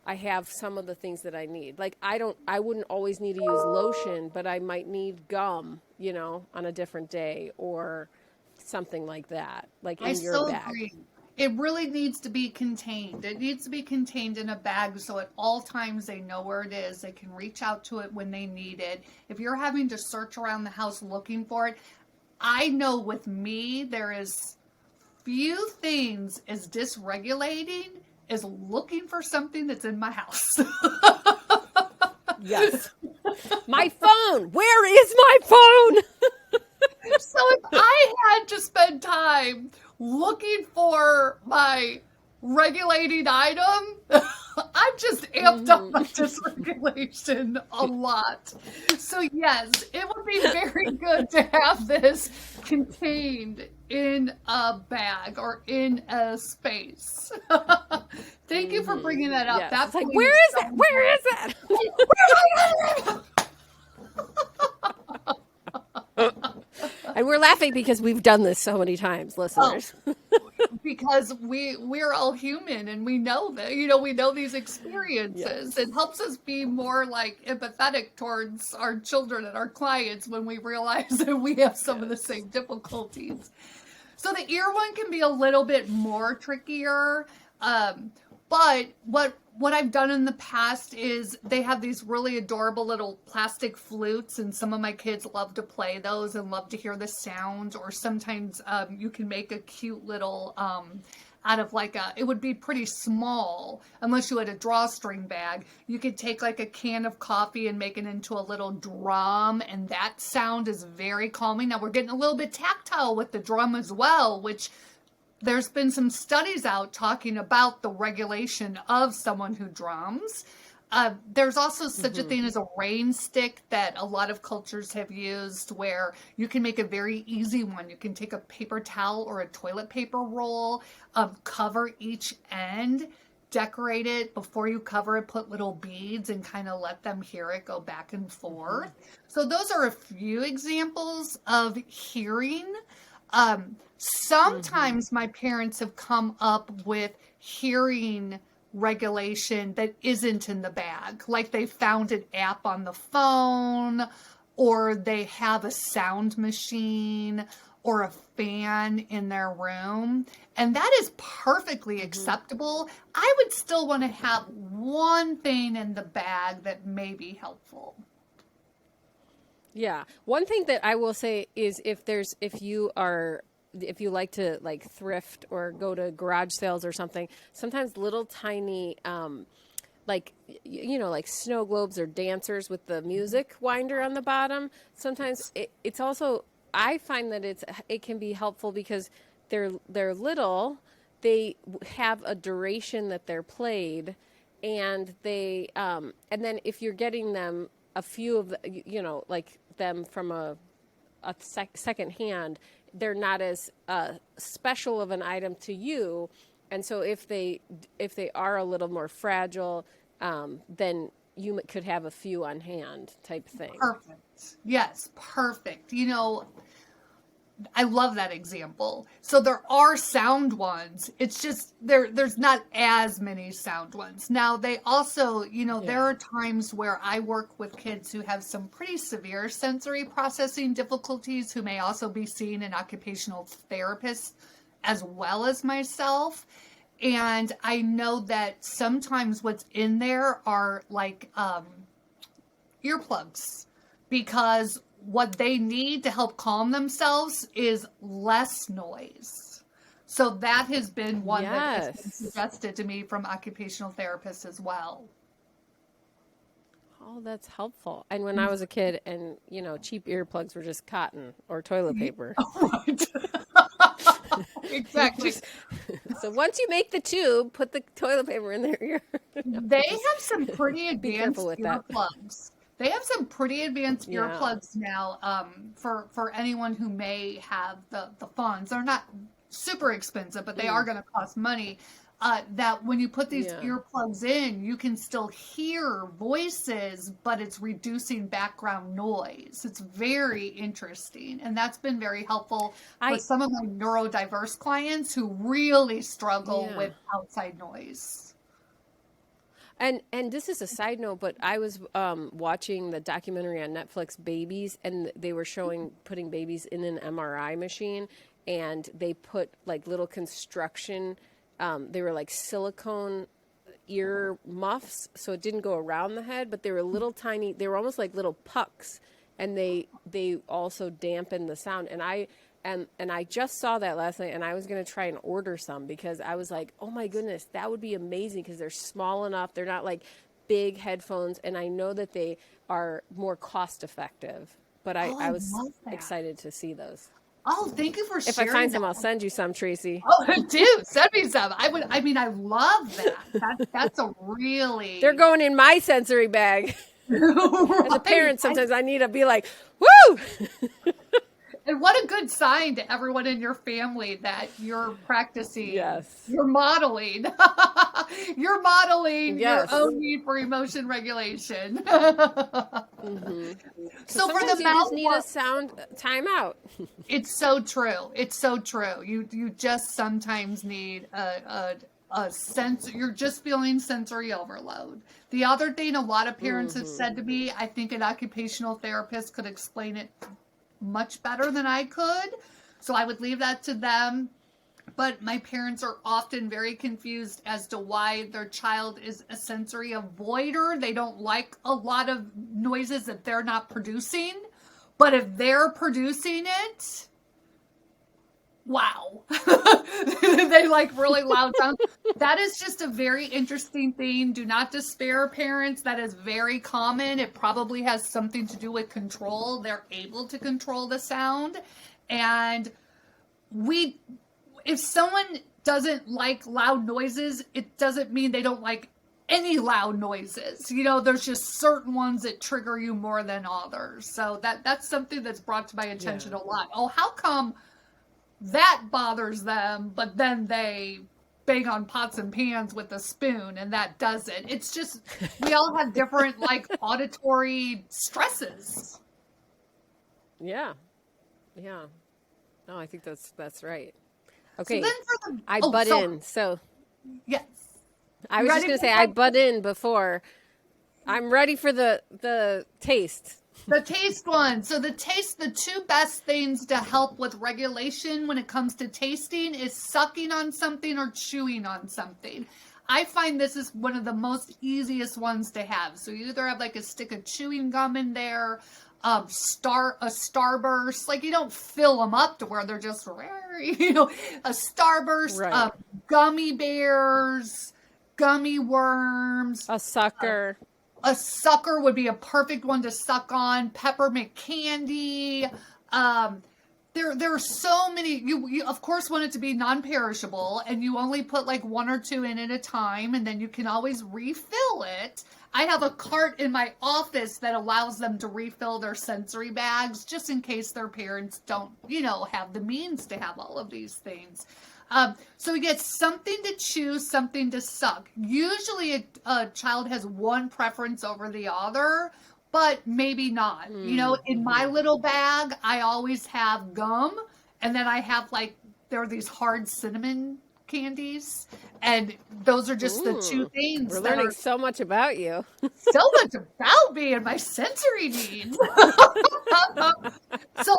I have some of the things that I need. Like, I wouldn't always need to use lotion, but I might need gum, on a different day, or something like that, like in your bag. Agree. It really needs to be contained. It needs to be contained in a bag so at all times they know where it is. They can reach out to it when they need it. If you're having to search around the house looking for it, I know with me there is few things as dysregulating as looking for something that's in my house. Yes. My phone. Where is my phone? So if I had to spend time looking for my regulating item, I've just amped up my dysregulation a lot. So yes, it would be very good to have this contained in a bag or in a space. Thank you for bringing that up. Yes. That's like, where is it? Where is it? And we're laughing because we've done this so many times, listeners. Because we're all human and we know that, we know these experiences. Yes. It helps us be more empathetic towards our children and our clients when we realize that we have some of the same difficulties. So the ear one can be a little bit more trickier. But what I've done in the past is they have these really adorable little plastic flutes, and some of my kids love to play those and love to hear the sound. Or sometimes you can make a cute little out of like it would be pretty small unless you had a drawstring bag. You could take like a can of coffee and make it into a little drum, and that sound is very calming. Now we're getting a little bit tactile with the drum as well, which there's been some studies out talking about the regulation of someone who drums. There's also such a thing as a rain stick that a lot of cultures have used, where you can make a very easy one. You can take a paper towel or a toilet paper roll, cover each end, decorate it before you cover it, put little beads and kind of let them hear it go back and forth. So those are a few examples of hearing. Sometimes my parents have come up with hearing regulation that isn't in the bag. Like they found an app on the phone, or they have a sound machine or a fan in their room. And that is perfectly acceptable. I would still want to have one thing in the bag that may be helpful. Yeah. One thing that I will say is if you like to like thrift or go to garage sales or something, sometimes little tiny, like, like snow globes or dancers with the music winder on the bottom. Sometimes it's also, I find that it can be helpful because they're little, they have a duration that they're played, and and then if you're getting them a few of the, like them from a second hand, they're not as special of an item to you. And so if they are a little more fragile, then you could have a few on hand type thing. Perfect. Yes, perfect. I love that example. So there are sound ones. It's just there's not as many sound ones. Now they also, there are times where I work with kids who have some pretty severe sensory processing difficulties, who may also be seeing an occupational therapist as well as myself. And I know that sometimes what's in there are like earplugs, because what they need to help calm themselves is less noise. So that has been one that has been suggested to me from occupational therapists as well. Oh, that's helpful. And when I was a kid, and cheap earplugs were just cotton or toilet paper. Right. Exactly. So once you make the tube, put the toilet paper in their ear. They have some pretty advanced earplugs. They have some pretty advanced earplugs now for anyone who may have the funds. They're not super expensive, but they are going to cost money. That when you put these earplugs in, you can still hear voices, but it's reducing background noise. It's very interesting. And that's been very helpful for some of my neurodiverse clients who really struggle with outside noise. And this is a side note, but I was watching the documentary on Netflix, Babies, and they were putting babies in an MRI machine, and they put like little construction, they were like silicone ear muffs, so it didn't go around the head, but they were little tiny, they were almost like little pucks, and they also dampened the sound. And I just saw that last night, and I was going to try and order some, because I was like, oh my goodness, that would be amazing, because they're small enough. They're not like big headphones, and I know that they are more cost effective. But I was excited to see those. Oh, thank you for sharing. If I find some, I'll send you some, Tracy. Oh, do send me some. I love that. That's a really. They're going in my sensory bag. Right. As a parent, sometimes I need to be like, woo! And what a good sign to everyone in your family that you're practicing. Yes. You're modeling. You're modeling your own need for emotion regulation. Mm-hmm. So for the you just need a sound timeout. It's so true. It's so true. You just sometimes need a sense. You're just feeling sensory overload. The other thing a lot of parents have said to me, I think an occupational therapist could explain it much better than I could. So I would leave that to them. but my parents are often very confused as to why their child is a sensory avoider. They don't like a lot of noises that they're not producing, but if they're producing it, wow. They like really loud sounds. That is just a very interesting thing. Do not despair, parents. That is very common. It probably has something to do with control. They're able to control the sound. And if someone doesn't like loud noises, it doesn't mean they don't like any loud noises. You know, there's just certain ones that trigger you more than others. So that's something that's brought to my attention a lot. Oh, how come that bothers them, but then they bang on pots and pans with a spoon and that doesn't? It's just, we all have different like auditory stresses. Yeah. Yeah. No, I think that's right. Okay. So then for the, I butt in. So yes. I was just going to say, I butt in before. I'm ready for the taste. The taste one. So the two best things to help with regulation when it comes to tasting is sucking on something or chewing on something. I find this is one of the most easiest ones to have. So you either have like a stick of chewing gum in there, a Starburst, like you don't fill them up to where they're just, you know, a Starburst, Right. Gummy bears, gummy worms, A sucker. a sucker would be a perfect one to suck on. Peppermint candy. There are so many. You of course want it to be non-perishable, and you only put like one or two in at a time, and then you can always refill it. I have a cart in my office that allows them to refill their sensory bags, just in case their parents don't, have the means to have all of these things. So we get something to chew, something to suck. Usually a child has one preference over the other, but maybe not. In my little bag, I always have gum, and then I have there are these hard cinnamon candies, and those are just the two things. We're learning so much about you. So much about me and my sensory needs. So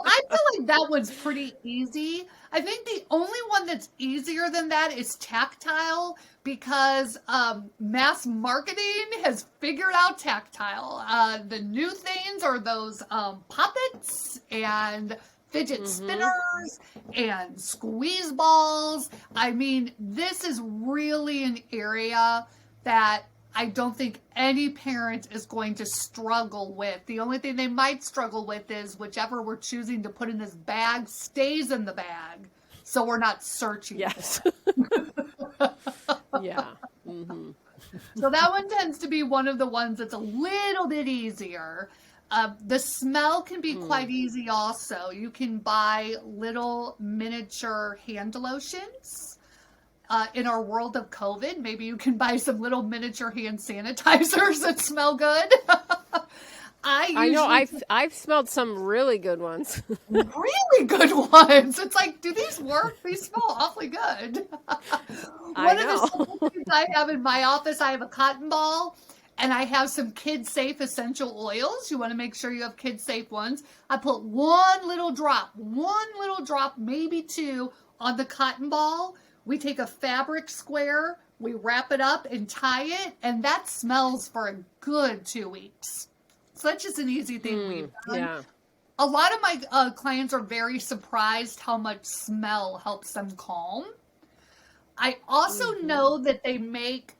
I feel like that one's pretty easy. I think the only one that's easier than that is tactile, because mass marketing has figured out tactile. The new things are those puppets and fidget spinners and squeeze balls. I mean, this is really an area that I don't think any parent is going to struggle with. The only thing they might struggle with is whichever we're choosing to put in this bag stays in the bag, so we're not searching. Yes. Yeah. Mm-hmm. So that one tends to be one of the ones that's a little bit easier. The smell can be quite easy also. You can buy little miniature hand lotions. In our world of COVID, maybe you can buy some little miniature hand sanitizers that smell good. I know I've smelled some really good ones. Really good ones. It's like, do these work? These smell awfully good. One of the things I have in my office, I have a cotton ball, and I have some kid-safe essential oils. You want to make sure you have kid-safe ones. I put one little drop, maybe two, on the cotton ball. We take a fabric square, we wrap it up and tie it, and that smells for a good 2 weeks. So that's just an easy thing we've done. Yeah. A lot of my clients are very surprised how much smell helps them calm. I also know that they make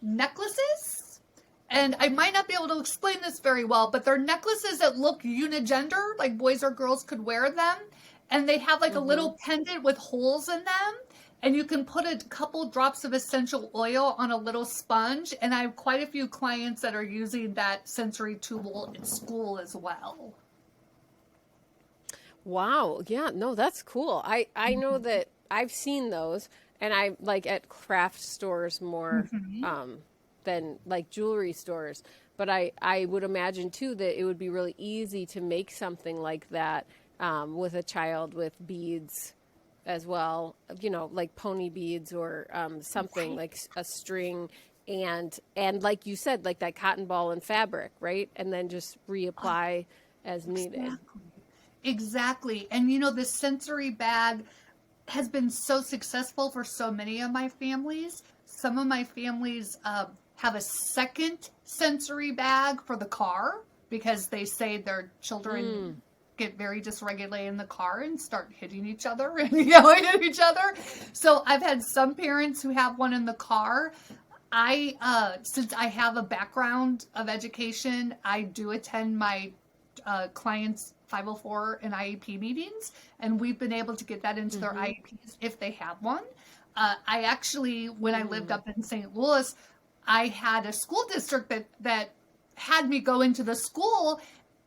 necklaces, and I might not be able to explain this very well, but they're necklaces that look unigender, like boys or girls could wear them, and they have like a little pendant with holes in them. And you can put a couple drops of essential oil on a little sponge. And I have quite a few clients that are using that sensory tool in school as well. Wow. Yeah. No, that's cool. I know that I've seen those, and I like at craft stores more than like jewelry stores. But I would imagine too that it would be really easy to make something like that with a child with beads as well, like pony beads or something like a string, and like you said, like that cotton ball and fabric, right? And then just reapply as needed. Exactly. And the sensory bag, has been so successful for so many of my families. Some of my families have a second sensory bag for the car because they say their children get very dysregulated in the car and start hitting each other and yelling at each other. So I've had some parents who have one in the car. Since I have a background of education, I do attend my clients' 504 and IEP meetings, and we've been able to get that into their IEPs if they have one. I actually, when I lived up in St. Louis, I had a school district that had me go into the school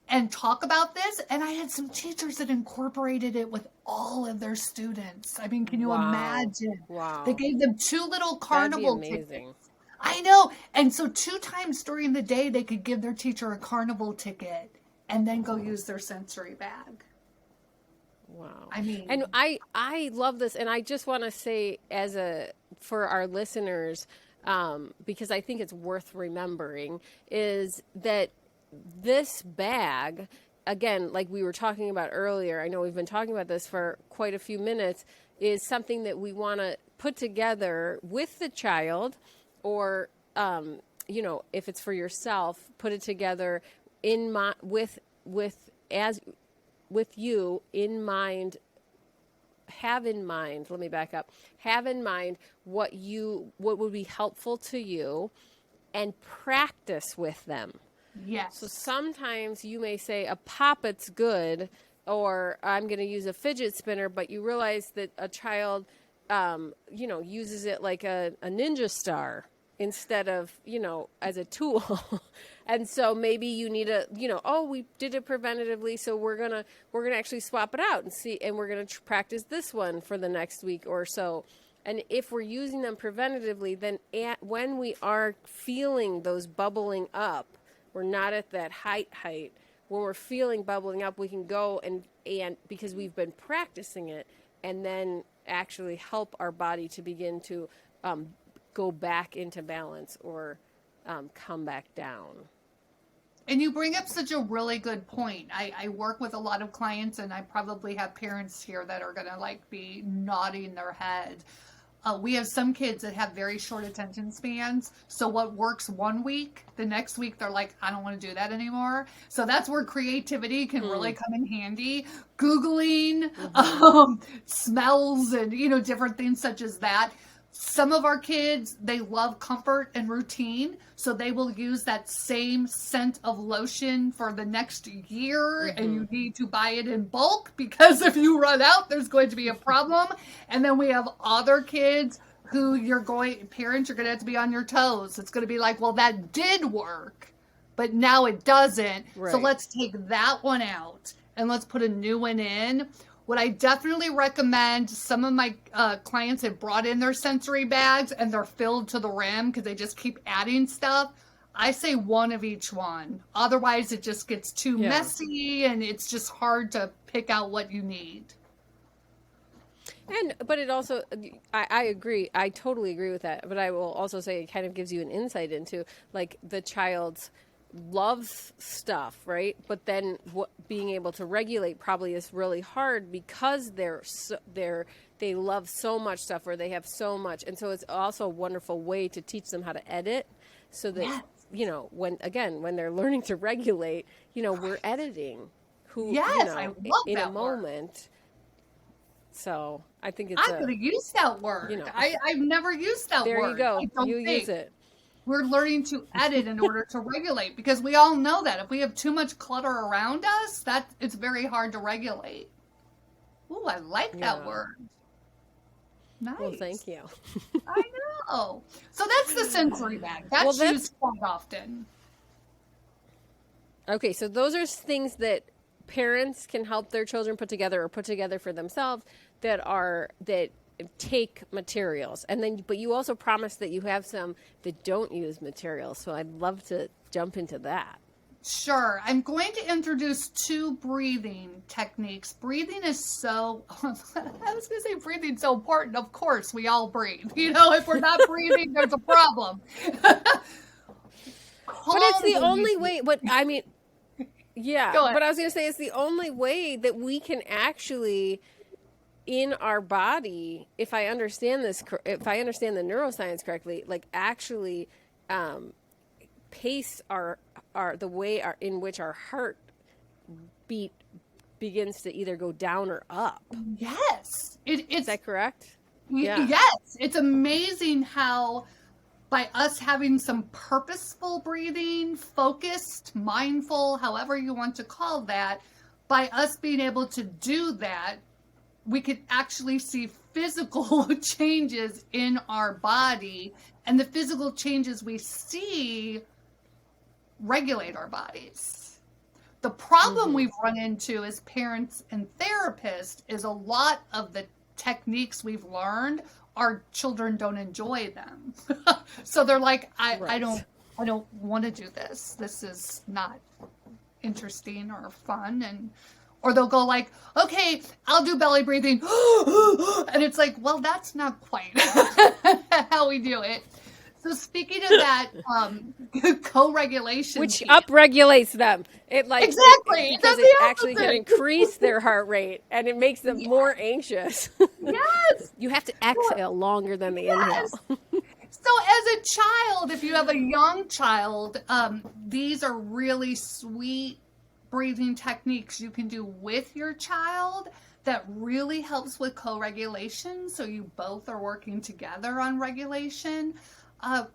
and talk about this, and I had some teachers that incorporated it with all of their students. I mean, can you imagine? Wow. They gave them 2 little carnival That'd be amazing. tickets. I know. And so 2 times during the day, they could give their teacher a carnival ticket and then go use their sensory bag. Wow. I mean, and I love this. And I just want to say for our listeners, because I think it's worth remembering, is that this bag, again, like we were talking about earlier, I know we've been talking about this for quite a few minutes, is something that we want to put together with the child, or, if it's for yourself, put it together with you in mind. Have in mind, let me back up, have in mind what would be helpful to you, and practice with them. yes. So sometimes you may say a Poppet's good, or I'm going to use a fidget spinner, but you realize that a child, uses it like a ninja star instead of, as a tool. And so maybe you need we did it preventatively, so we're going to actually swap it out and see, and we're going to practice this one for the next week or so. And if we're using them preventatively, then when we are feeling those bubbling up, we're not at that height. When we're feeling bubbling up, we can go and because we've been practicing it, and then actually help our body to begin to go back into balance, or come back down. And you bring up such a really good point. I work with a lot of clients, and I probably have parents here that are going to be nodding their head. We have some kids that have very short attention spans. So what works one week, the next week they're like, I don't want to do that anymore. So that's where creativity can really come in handy. Googling smells and, different things such as that. Some of our kids, they love comfort and routine, so they will use that same scent of lotion for the next year, and you need to buy it in bulk, because if you run out, there's going to be a problem. And then we have other kids who parents are going to have to be on your toes. It's going to be like, well, that did work, but now it doesn't. Right. So let's take that one out and let's put a new one in. What I definitely recommend, some of my clients have brought in their sensory bags and they're filled to the rim because they just keep adding stuff. I say one of each one. Otherwise, it just gets too messy, and it's just hard to pick out what you need. But it also, I agree. I totally agree with that. But I will also say it kind of gives you an insight into the child's loves stuff, right? But then being able to regulate probably is really hard, because they love so much stuff, or they have so much, and so it's also a wonderful way to teach them how to edit, so that when they're learning to regulate, we're editing I love in that a moment. Word. So I think it's I'm going to use that word. I've never used that there word. There you go. Use it. We're learning to edit in order to regulate, because we all know that if we have too much clutter around us, it's very hard to regulate. Ooh, I like that word. Nice. Well, thank you. I know. So that's the sensory bag. That's used quite often. Okay, so those are things that parents can help their children put together, or put together for themselves, that take materials. And then, but you also promised that you have some that don't use materials. So I'd love to jump into that. Sure. I'm going to introduce 2 breathing techniques. Breathing is I was going to say breathing's so important. Of course, we all breathe. If we're not breathing, there's a problem. But it's the only way, but I mean, yeah, but I was going to say it's the only way that we can actually in our body, if I understand if I understand the neuroscience correctly, like actually pace the way in which our heart beat begins to either go down or up. Yes. It's Is that correct? Yeah. Yes. It's amazing how by us having some purposeful breathing, focused, mindful, however you want to call that, by us being able to do that, we could actually see physical changes in our body, and the physical changes we see regulate our bodies. The problem we've run into as parents and therapists is a lot of the techniques we've learned, our children don't enjoy them. So they're like, I don't want to do this. This is not interesting or fun. Or they'll go like, okay, I'll do belly breathing. And it's like, well, that's not quite how we do it. So speaking of that, co-regulation, which upregulates them. It like exactly because it actually can increase their heart rate, and it makes them more anxious. Yes, you have to exhale longer than the inhale. So as a child, if you have a young child, these are really sweet breathing techniques you can do with your child that really helps with co-regulation. So you both are working together on regulation.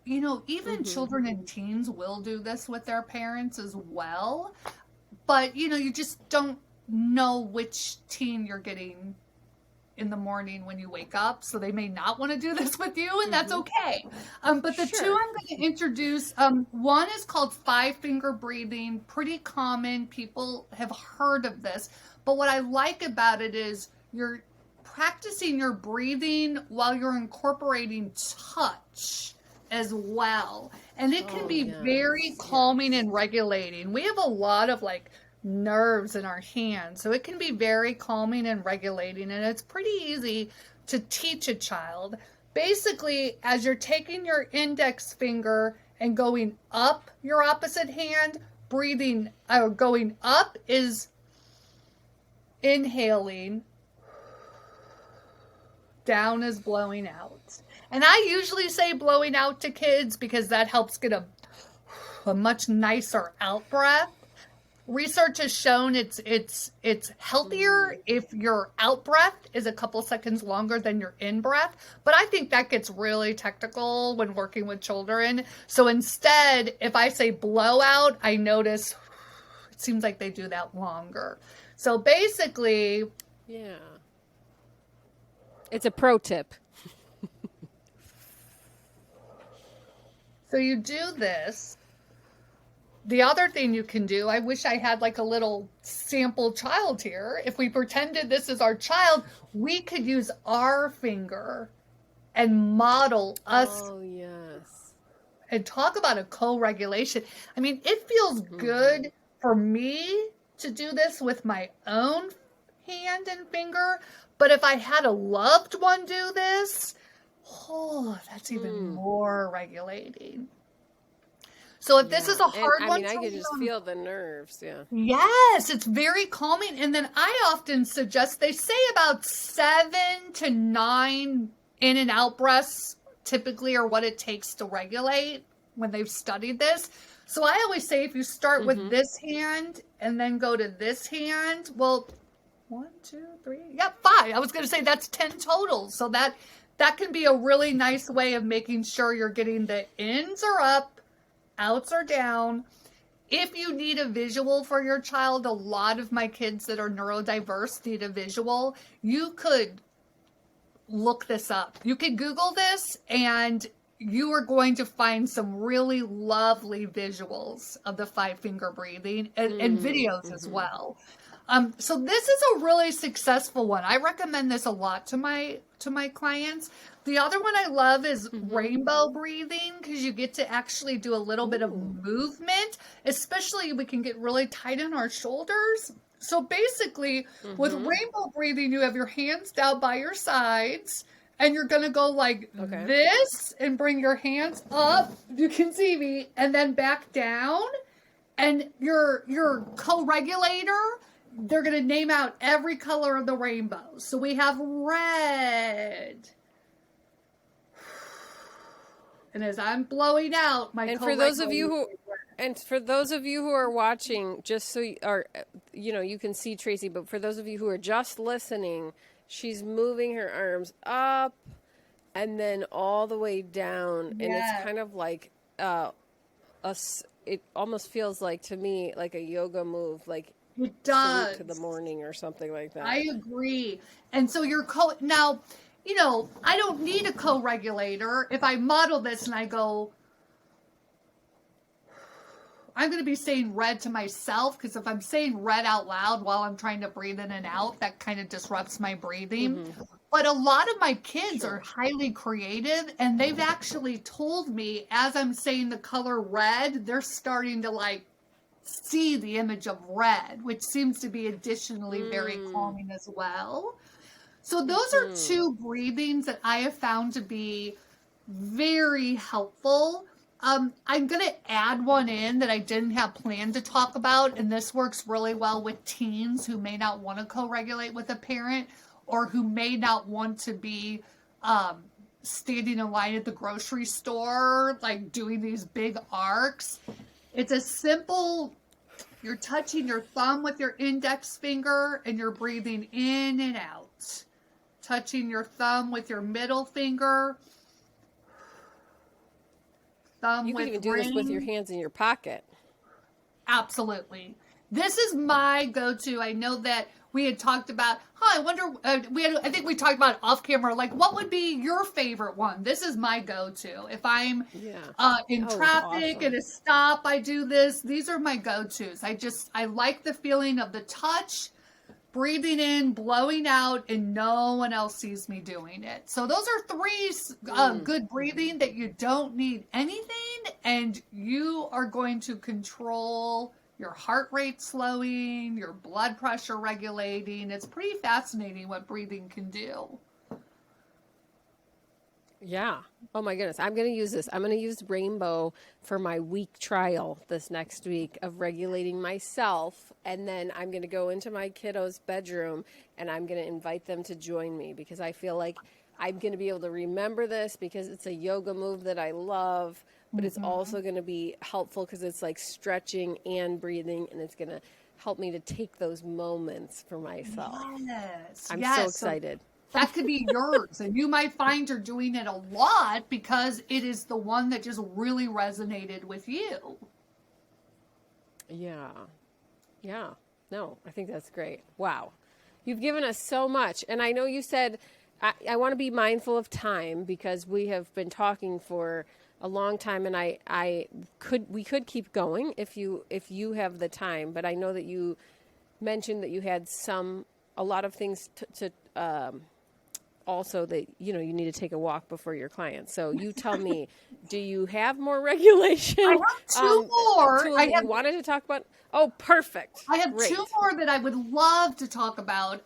Even children and teens will do this with their parents as well. But, you just don't know which teen you're getting in the morning when you wake up. So they may not want to do this with you, and that's okay. But the two I'm going to introduce, one is called 5-finger breathing. Pretty common. People have heard of this. But what I like about it is you're practicing your breathing while you're incorporating touch as well. And it can be very calming and regulating. We have a lot of nerves in our hands, so it can be very calming and regulating, and it's pretty easy to teach a child. Basically, as you're taking your index finger and going up your opposite hand, going up is inhaling, down is blowing out. And I usually say blowing out to kids because that helps get a much nicer out breath. Research has shown it's healthier if your out breath is a couple seconds longer than your in breath. But I think that gets really technical when working with children. So instead, if I say blow out, I notice it seems like they do that longer. So basically, yeah, it's a pro tip. So you do this. The other thing you can do, I wish I had a little sample child here. If we pretended this is our child, we could use our finger and model us. Oh, yes. And talk about a co-regulation. I mean, it feels good for me to do this with my own hand and finger. But if I had a loved one do this, that's even more regulating. So if this is a hard one, I can just feel the nerves. Yeah. Yes, it's very calming. And then I often suggest, they say about 7 to 9 in and out breaths typically are what it takes to regulate when they've studied this. So I always say if you start with this hand and then go to this hand, 1, 2, 3, 5. I was going to say that's 10 total. So that can be a really nice way of making sure you're getting the ins are up, outs are down. If you need a visual for your child, a lot of my kids that are neurodiverse need a visual. You could look this up. You could Google this and you are going to find some really lovely visuals of the 5-finger breathing and videos as well. So this is a really successful one. I recommend this a lot to my clients. The other one I love is rainbow breathing, because you get to actually do a little bit of movement, especially we can get really tight in our shoulders. So basically with rainbow breathing, you have your hands down by your sides and you're going to go like this and bring your hands up. You can see me, and then back down. And your co-regulator they're going to name out every color of the rainbow. So we have red. And as I'm blowing out, my And for those of you who are watching, just so you can see Tracy, but for those of you who are just listening, she's moving her arms up and then all the way down, and it's kind of like it almost feels like to me like a yoga move, like it does to the morning or something like that. I agree. And so now, I don't need a co-regulator. If I model this and I go, I'm going to be saying red to myself, because if I'm saying red out loud while I'm trying to breathe in and out, that kind of disrupts my breathing. Mm-hmm. But a lot of my kids are highly creative, and they've actually told me as I'm saying the color red, they're starting to like see the image of red, which seems to be additionally very calming as well. So those are two breathings that I have found to be very helpful. I'm going to add one in that I didn't have planned to talk about, and this works really well with teens who may not want to co-regulate with a parent, or who may not want to be standing in line at the grocery store, like doing these big arcs. It's a simple, you're touching your thumb with your index finger and you're breathing in and out. Touching your thumb with your middle finger. You can even do this with your hands in your pocket. Absolutely. This is my go-to. I know that we had talked about, I wonder, I think we talked about off camera, like what would be your favorite one? This is my go-to. If I'm in traffic at a stop, I do this. These are my go-tos. I like the feeling of the touch, breathing in, blowing out, and no one else sees me doing it. So those are three good breathing that you don't need anything, and you are going to control your heart rate slowing, your blood pressure regulating. It's pretty fascinating what breathing can do. Yeah. Oh my goodness. I'm going to use this. I'm going to use Rainbow for my week trial this next week of regulating myself. And then I'm going to go into my kiddo's bedroom and I'm going to invite them to join me, because I feel like I'm going to be able to remember this because it's a yoga move that I love, but it's also going to be helpful because it's like stretching and breathing, and it's going to help me to take those moments for myself. Yes. I'm so excited. So that could be yours, and you might find you're doing it a lot because it is the one that just really resonated with you. Yeah. No, I think that's great. Wow. You've given us so much. And I know you said, I want to be mindful of time because we have been talking for a long time, and we could keep going if you have the time, but I know that you mentioned that you had a lot of things to also that, you need to take a walk before your clients. So you tell me, do you have more regulation? I have two more. You wanted to talk about? Oh, perfect. I have two more that I would love to talk about.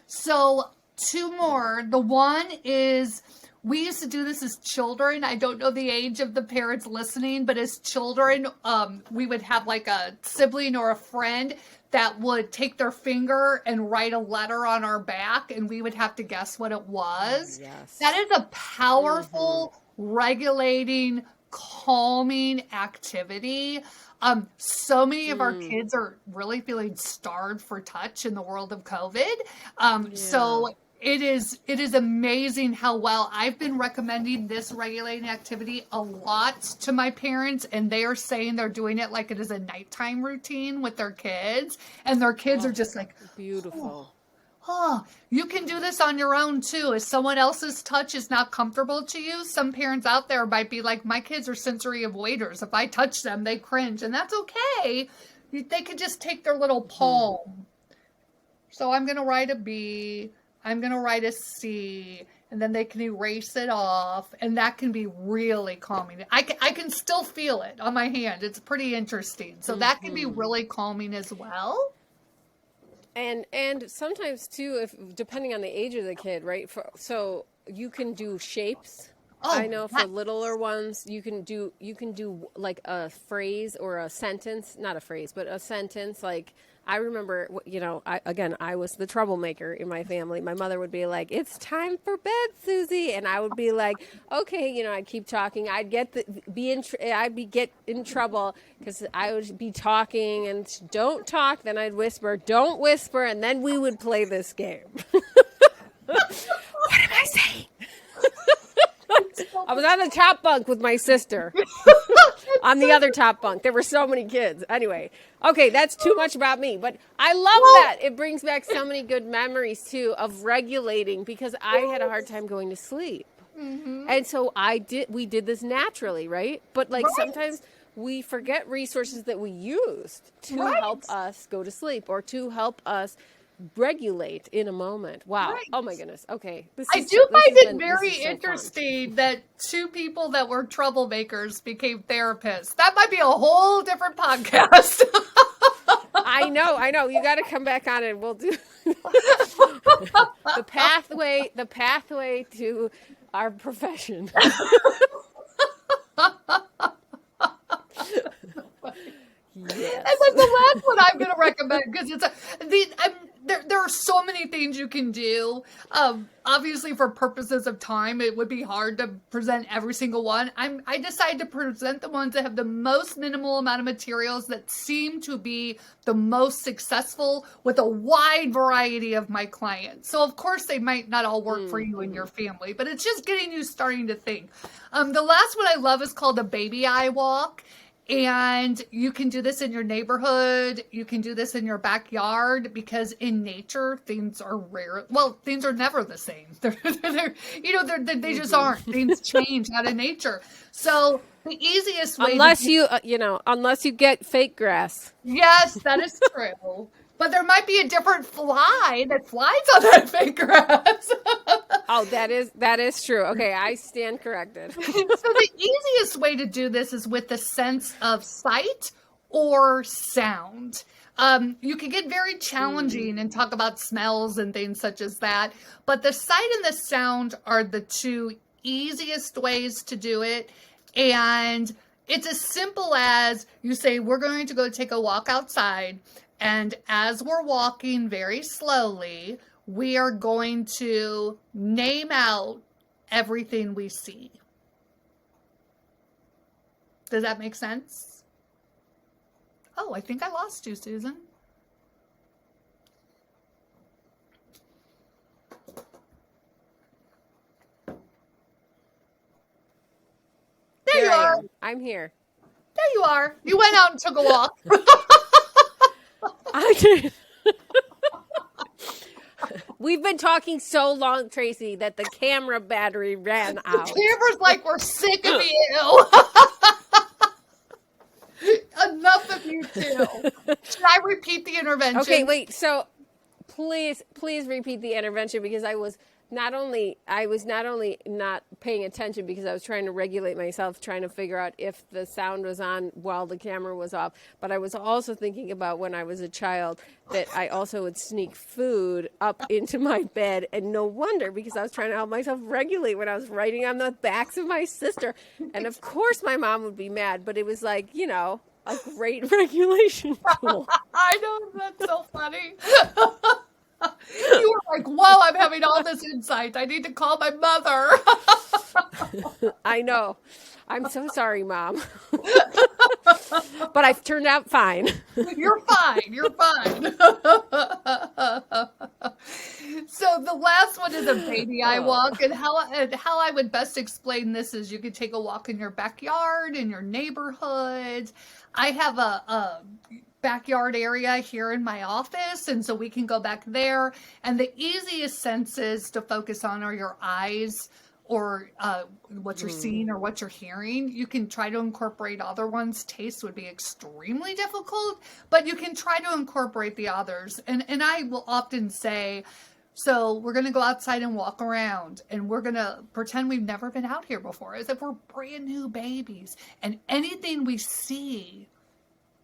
So two more. The one is, we used to do this as children. I don't know the age of the parents listening, but as children, we would have like a sibling or a friend that would take their finger and write a letter on our back, and we would have to guess what it was. Yes. That is a powerful, regulating, calming activity. So many of our kids are really feeling starved for touch in the world of COVID. So it is amazing how well I've been recommending this regulating activity a lot to my parents, and they are saying they're doing it like it is a nighttime routine with their kids, and their kids are just like, beautiful. You can do this on your own too. If someone else's touch is not comfortable to you, some parents out there might be like, my kids are sensory avoiders. If I touch them, they cringe, and that's okay. They could just take their little palm. So I'm going to write a B. I'm going to write a C, and then they can erase it off, and that can be really calming. I can still feel it on my hand. It's pretty interesting. So that can be really calming as well. And sometimes too, depending on the age of the kid, right? So you can do shapes. I know for littler ones, you can do like a phrase or a sentence, not a phrase, but a sentence like I remember, I was the troublemaker in my family. My mother would be like, "It's time for bed, Susie," and I would be like, "Okay," I'd keep talking. I'd get in trouble because I would be talking and don't talk. Then I'd whisper, "Don't whisper," and then we would play this game. What am I saying? I was on the top bunk with my sister. On the other top bunk. There were so many kids. Anyway, okay, that's too much about me. But I love that. It brings back so many good memories, too, of regulating because I had a hard time going to sleep. Mm-hmm. And so we did this naturally, right? But sometimes we forget resources that we used to help us go to sleep or to help us regulate in a moment. Wow. Right. Oh my goodness. Okay. I do find it very interesting that two people that were troublemakers became therapists. That might be a whole different podcast. I know. You got to come back on and we'll do the pathway to our profession. Yes. And then the last one I'm going to recommend because there are so many things you can do. Obviously, for purposes of time, it would be hard to present every single one. I decided to present the ones that have the most minimal amount of materials that seem to be the most successful with a wide variety of my clients. So, of course, they might not all work for you and your family, but it's just getting you starting to think. The last one I love is called a baby eye walk. And you can do this in your neighborhood. You can do this in your backyard because in nature, things are rare. Well, things are never the same. They just aren't. Things change out of nature. So the easiest way, unless you get fake grass. Yes, that is true. But there might be a different fly that flies on that fake grass. Oh, that is true. Okay, I stand corrected. So the easiest way to do this is with the sense of sight or sound. You can get very challenging and talk about smells and things such as that. But the sight and the sound are the two easiest ways to do it. And it's as simple as you say, we're going to go take a walk outside. And as we're walking very slowly, we are going to name out everything we see. Does that make sense? Oh, I think I lost you, Susan. There you are. I'm here. There you are. You went out and took a walk. I did. We've been talking so long, Tracy, that the camera battery ran out. The camera's like, we're sick of you. Enough of you two. Should I repeat the intervention? Okay, wait. So please repeat the intervention because I was not only not paying attention because I was trying to regulate myself, trying to figure out if the sound was on while the camera was off, but I was also thinking about when I was a child that I also would sneak food up into my bed, and no wonder because I was trying to help myself regulate when I was writing on the backs of my sister. And of course my mom would be mad, but it was like, a great regulation tool. I know, that's so funny. You were like, whoa, I'm having all this insight. I need to call my mother. I know. I'm so sorry, Mom. But I've turned out fine. You're fine. You're fine. So the last one is a baby eye walk. And how I would best explain this is you could take a walk in your backyard, in your neighborhood. I have a backyard area here in my office, and so we can go back there. And the easiest senses to focus on are your eyes or what you're seeing or what you're hearing. You can try to incorporate other ones. Taste would be extremely difficult, but you can try to incorporate the others. And I will often say, so we're going to go outside and walk around, and we're going to pretend we've never been out here before, as if we're brand new babies. And anything we see,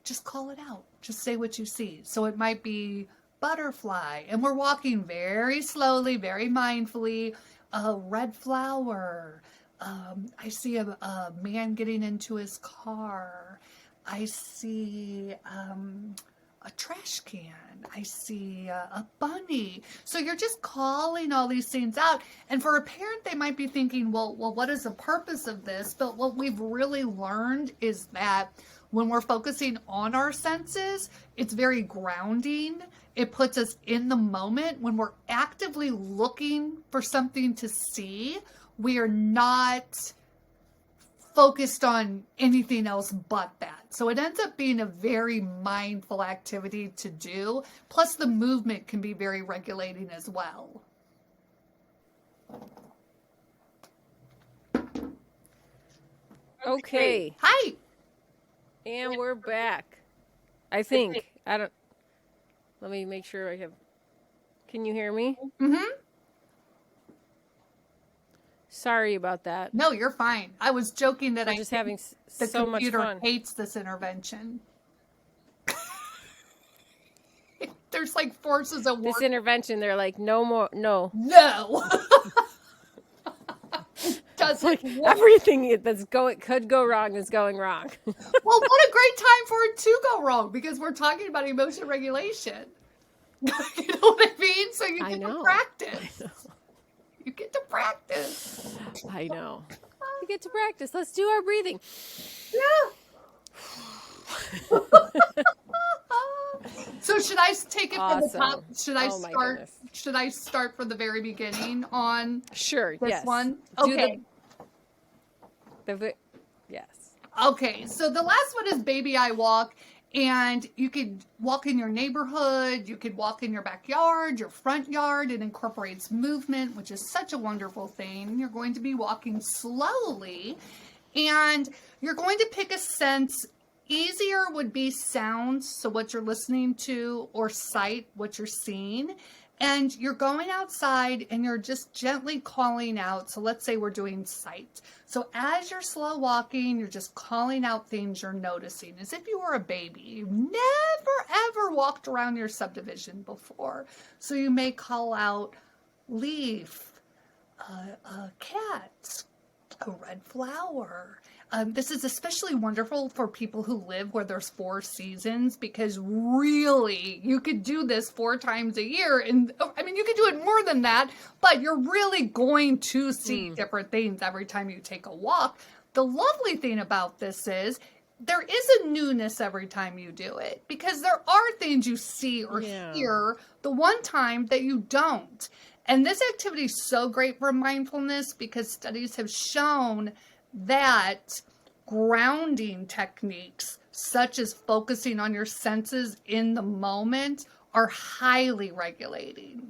just call it out. Just say what you see. So it might be butterfly, and we're walking very slowly, very mindfully. A red flower. I see a man getting into his car. I see a trash can. I see a bunny. So you're just calling all these things out. And for a parent, they might be thinking, well, what is the purpose of this? But what we've really learned is that when we're focusing on our senses, it's very grounding. It puts us in the moment. When we're actively looking for something to see, we are not focused on anything else but that. So it ends up being a very mindful activity to do. Plus the movement can be very regulating as well. Okay. Hi. And we're back. I think. Let me make sure I have. Can you hear me? Mm-hmm. Sorry about that. No, you're fine. I was joking that I'm just having the so much computer fun. hates this intervention. There's like forces at work. This intervention, they're like, no more, no. No. Doesn't Like work. everything could go wrong is going wrong. Well, what a great time for it to go wrong, because we're talking about emotion regulation. You know what I mean? So you get to practice. You get to practice. I know. We get to practice. Let's do our breathing. Yeah. So should I take it from the top? Should I start? Should I start from the very beginning on this one? Okay. Yes. Okay. So the last one is Baby I Walk. And you could walk in your neighborhood, you could walk in your backyard, your front yard. It incorporates movement, which is such a wonderful thing. You're going to be walking slowly, and you're going to pick a sense. Easier would be sounds, so what you're listening to, or sight, what you're seeing. And you're going outside and you're just gently calling out. So let's say we're doing sight. So as you're slow walking, you're just calling out things you're noticing as if you were a baby. You've never, ever walked around your subdivision before. So you may call out leaf, a cat, a red flower. This is especially wonderful for people who live where there's 4 seasons, because really you could do this 4 times a year. And I mean, you could do it more than that, but you're really going to see different things every time you take a walk. The lovely thing about this is there is a newness every time you do it, because there are things you see or hear the one time that you don't. And this activity is so great for mindfulness, because studies have shown that grounding techniques, such as focusing on your senses in the moment, are highly regulating.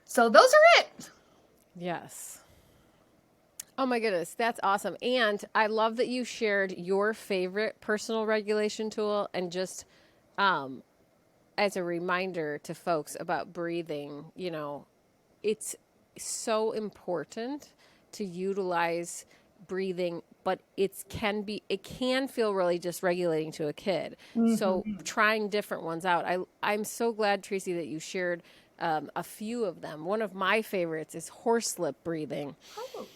So those are it. Yes. Oh my goodness, that's awesome. And I love that you shared your favorite personal regulation tool, and just as a reminder to folks about breathing, it's so important to utilize breathing, but it can feel really just regulating to a kid. So trying different ones out. I'm so glad, Tracy, that you shared a few of them. One of my favorites is horse lip breathing. Oh,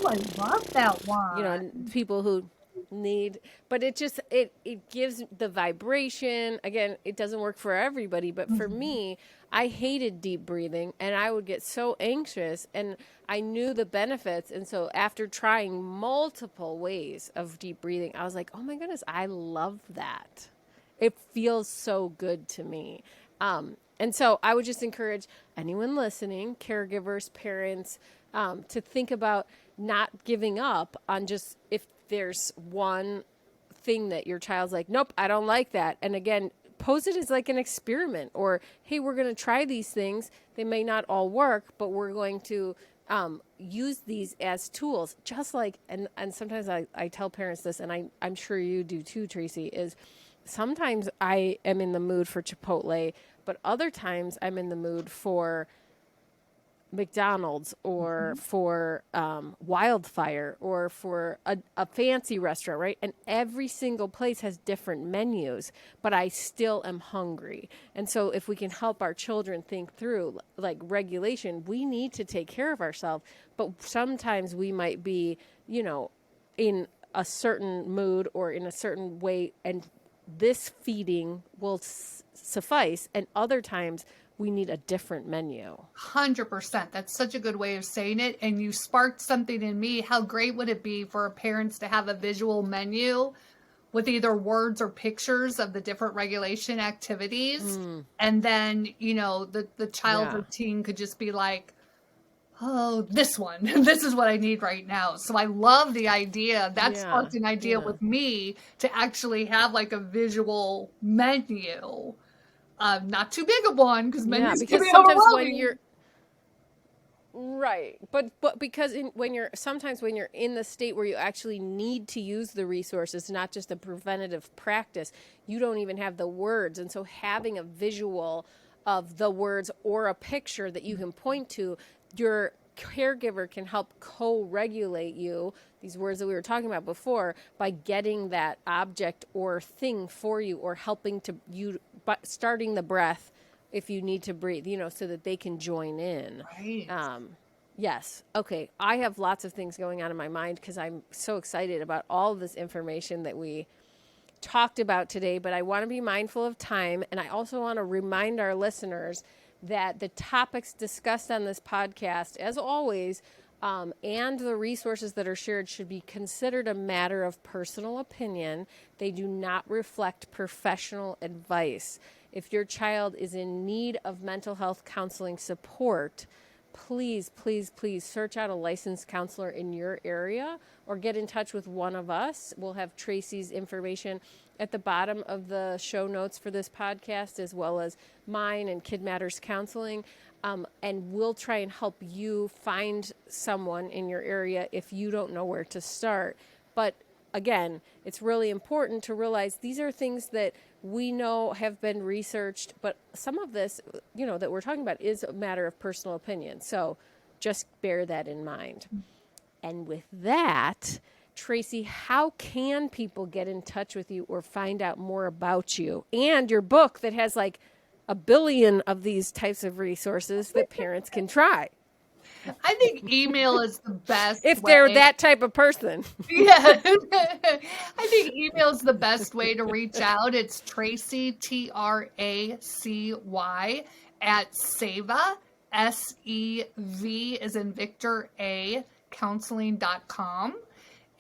I love that one. People who need, but it gives the vibration. Again, it doesn't work for everybody, but for me, I hated deep breathing, and I would get so anxious, and I knew the benefits. And so after trying multiple ways of deep breathing, I was like, oh my goodness, I love that. It feels so good to me. And so I would just encourage anyone listening, caregivers, parents, to think about not giving up on just, if there's one thing that your child's like, nope, I don't like that. And again, pose it as like an experiment, or, hey, we're going to try these things. They may not all work, but we're going to use these as tools. Just like, and sometimes I tell parents this, and I'm sure you do too, Tracy, is sometimes I am in the mood for Chipotle, but other times I'm in the mood for McDonald's, or for Wildfire, or for a fancy restaurant, right? And every single place has different menus, but I still am hungry. And so if we can help our children think through like regulation, we need to take care of ourselves, but sometimes we might be, in a certain mood or in a certain way, and this feeding will suffice, and other times we need a different menu. 100%. That's such a good way of saying it. And you sparked something in me. How great would it be for parents to have a visual menu with either words or pictures of the different regulation activities? And then, the child or teen could just be like, oh, this one, this is what I need right now. So I love the idea. That sparked an idea with me to actually have like a visual menu. Not too big of one, because menus can be sometimes overwhelming. when you're right, but because when you're in the state where you actually need to use the resources, not just a preventative practice, you don't even have the words, and so having a visual of the words or a picture that you can point to, your caregiver can help co-regulate you, these words that we were talking about before, by getting that object or thing for you, or helping to you, starting the breath if you need to breathe, so that they can join in. Right. Yes. Okay. I have lots of things going on in my mind because I'm so excited about all of this information that we talked about today, but I want to be mindful of time. And I also want to remind our listeners that the topics discussed on this podcast, as always, and the resources that are shared should be considered a matter of personal opinion. They do not reflect professional advice. If your child is in need of mental health counseling support, please, please, please search out a licensed counselor in your area or get in touch with one of us. We'll have Tracy's information at the bottom of the show notes for this podcast, as well as mine and Kid Matters Counseling. And we'll try and help you find someone in your area if you don't know where to start. But again, it's really important to realize these are things that we know have been researched, but some of this, that we're talking about is a matter of personal opinion. So just bear that in mind. And with that, Tracy, how can people get in touch with you or find out more about you and your book that has like a billion of these types of resources that parents can try? I think email is the best if they're that type of person. Yeah. I think email is the best way to reach out. It's Tracy, Tracy, at Seva, SEV as in Victor, counseling.com.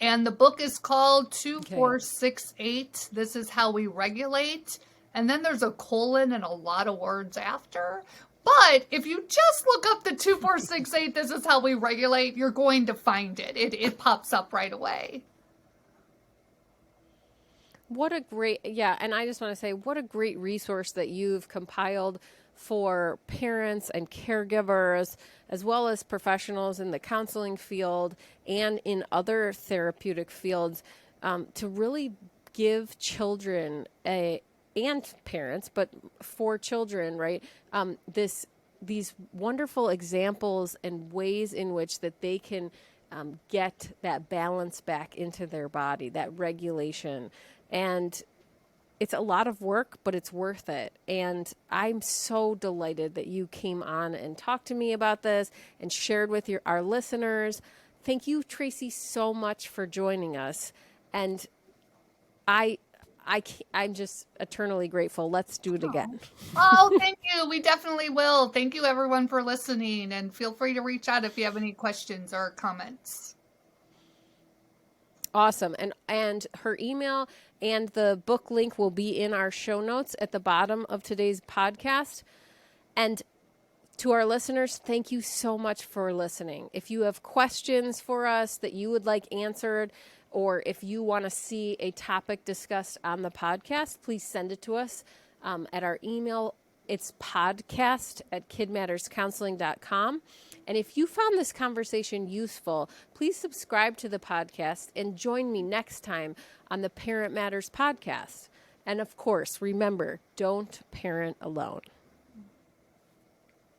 And the book is called 2468. This is how we regulate. And then there's a colon and a lot of words after. But if you just look up the 2468, this is how we regulate, you're going to find it. It pops up right away. What a great, and I just want to say, what a great resource that you've compiled for parents and caregivers, as well as professionals in the counseling field and in other therapeutic fields, to really give children and parents, but for children, right? These wonderful examples and ways in which that they can get that balance back into their body, that regulation. And it's a lot of work, but it's worth it. And I'm so delighted that you came on and talked to me about this and shared with our listeners. Thank you, Tracy, so much for joining us. And I'm just eternally grateful. Let's do it again. Oh, thank you. We definitely will. Thank you, everyone, for listening. And feel free to reach out if you have any questions or comments. Awesome. And her email and the book link will be in our show notes at the bottom of today's podcast. And to our listeners, thank you so much for listening. If you have questions for us that you would like answered, or if you want to see a topic discussed on the podcast, please send it to us at our email. It's podcast@kidmatterscounseling.com. And if you found this conversation useful, please subscribe to the podcast and join me next time on the Parent Matters podcast. And of course, remember, don't parent alone.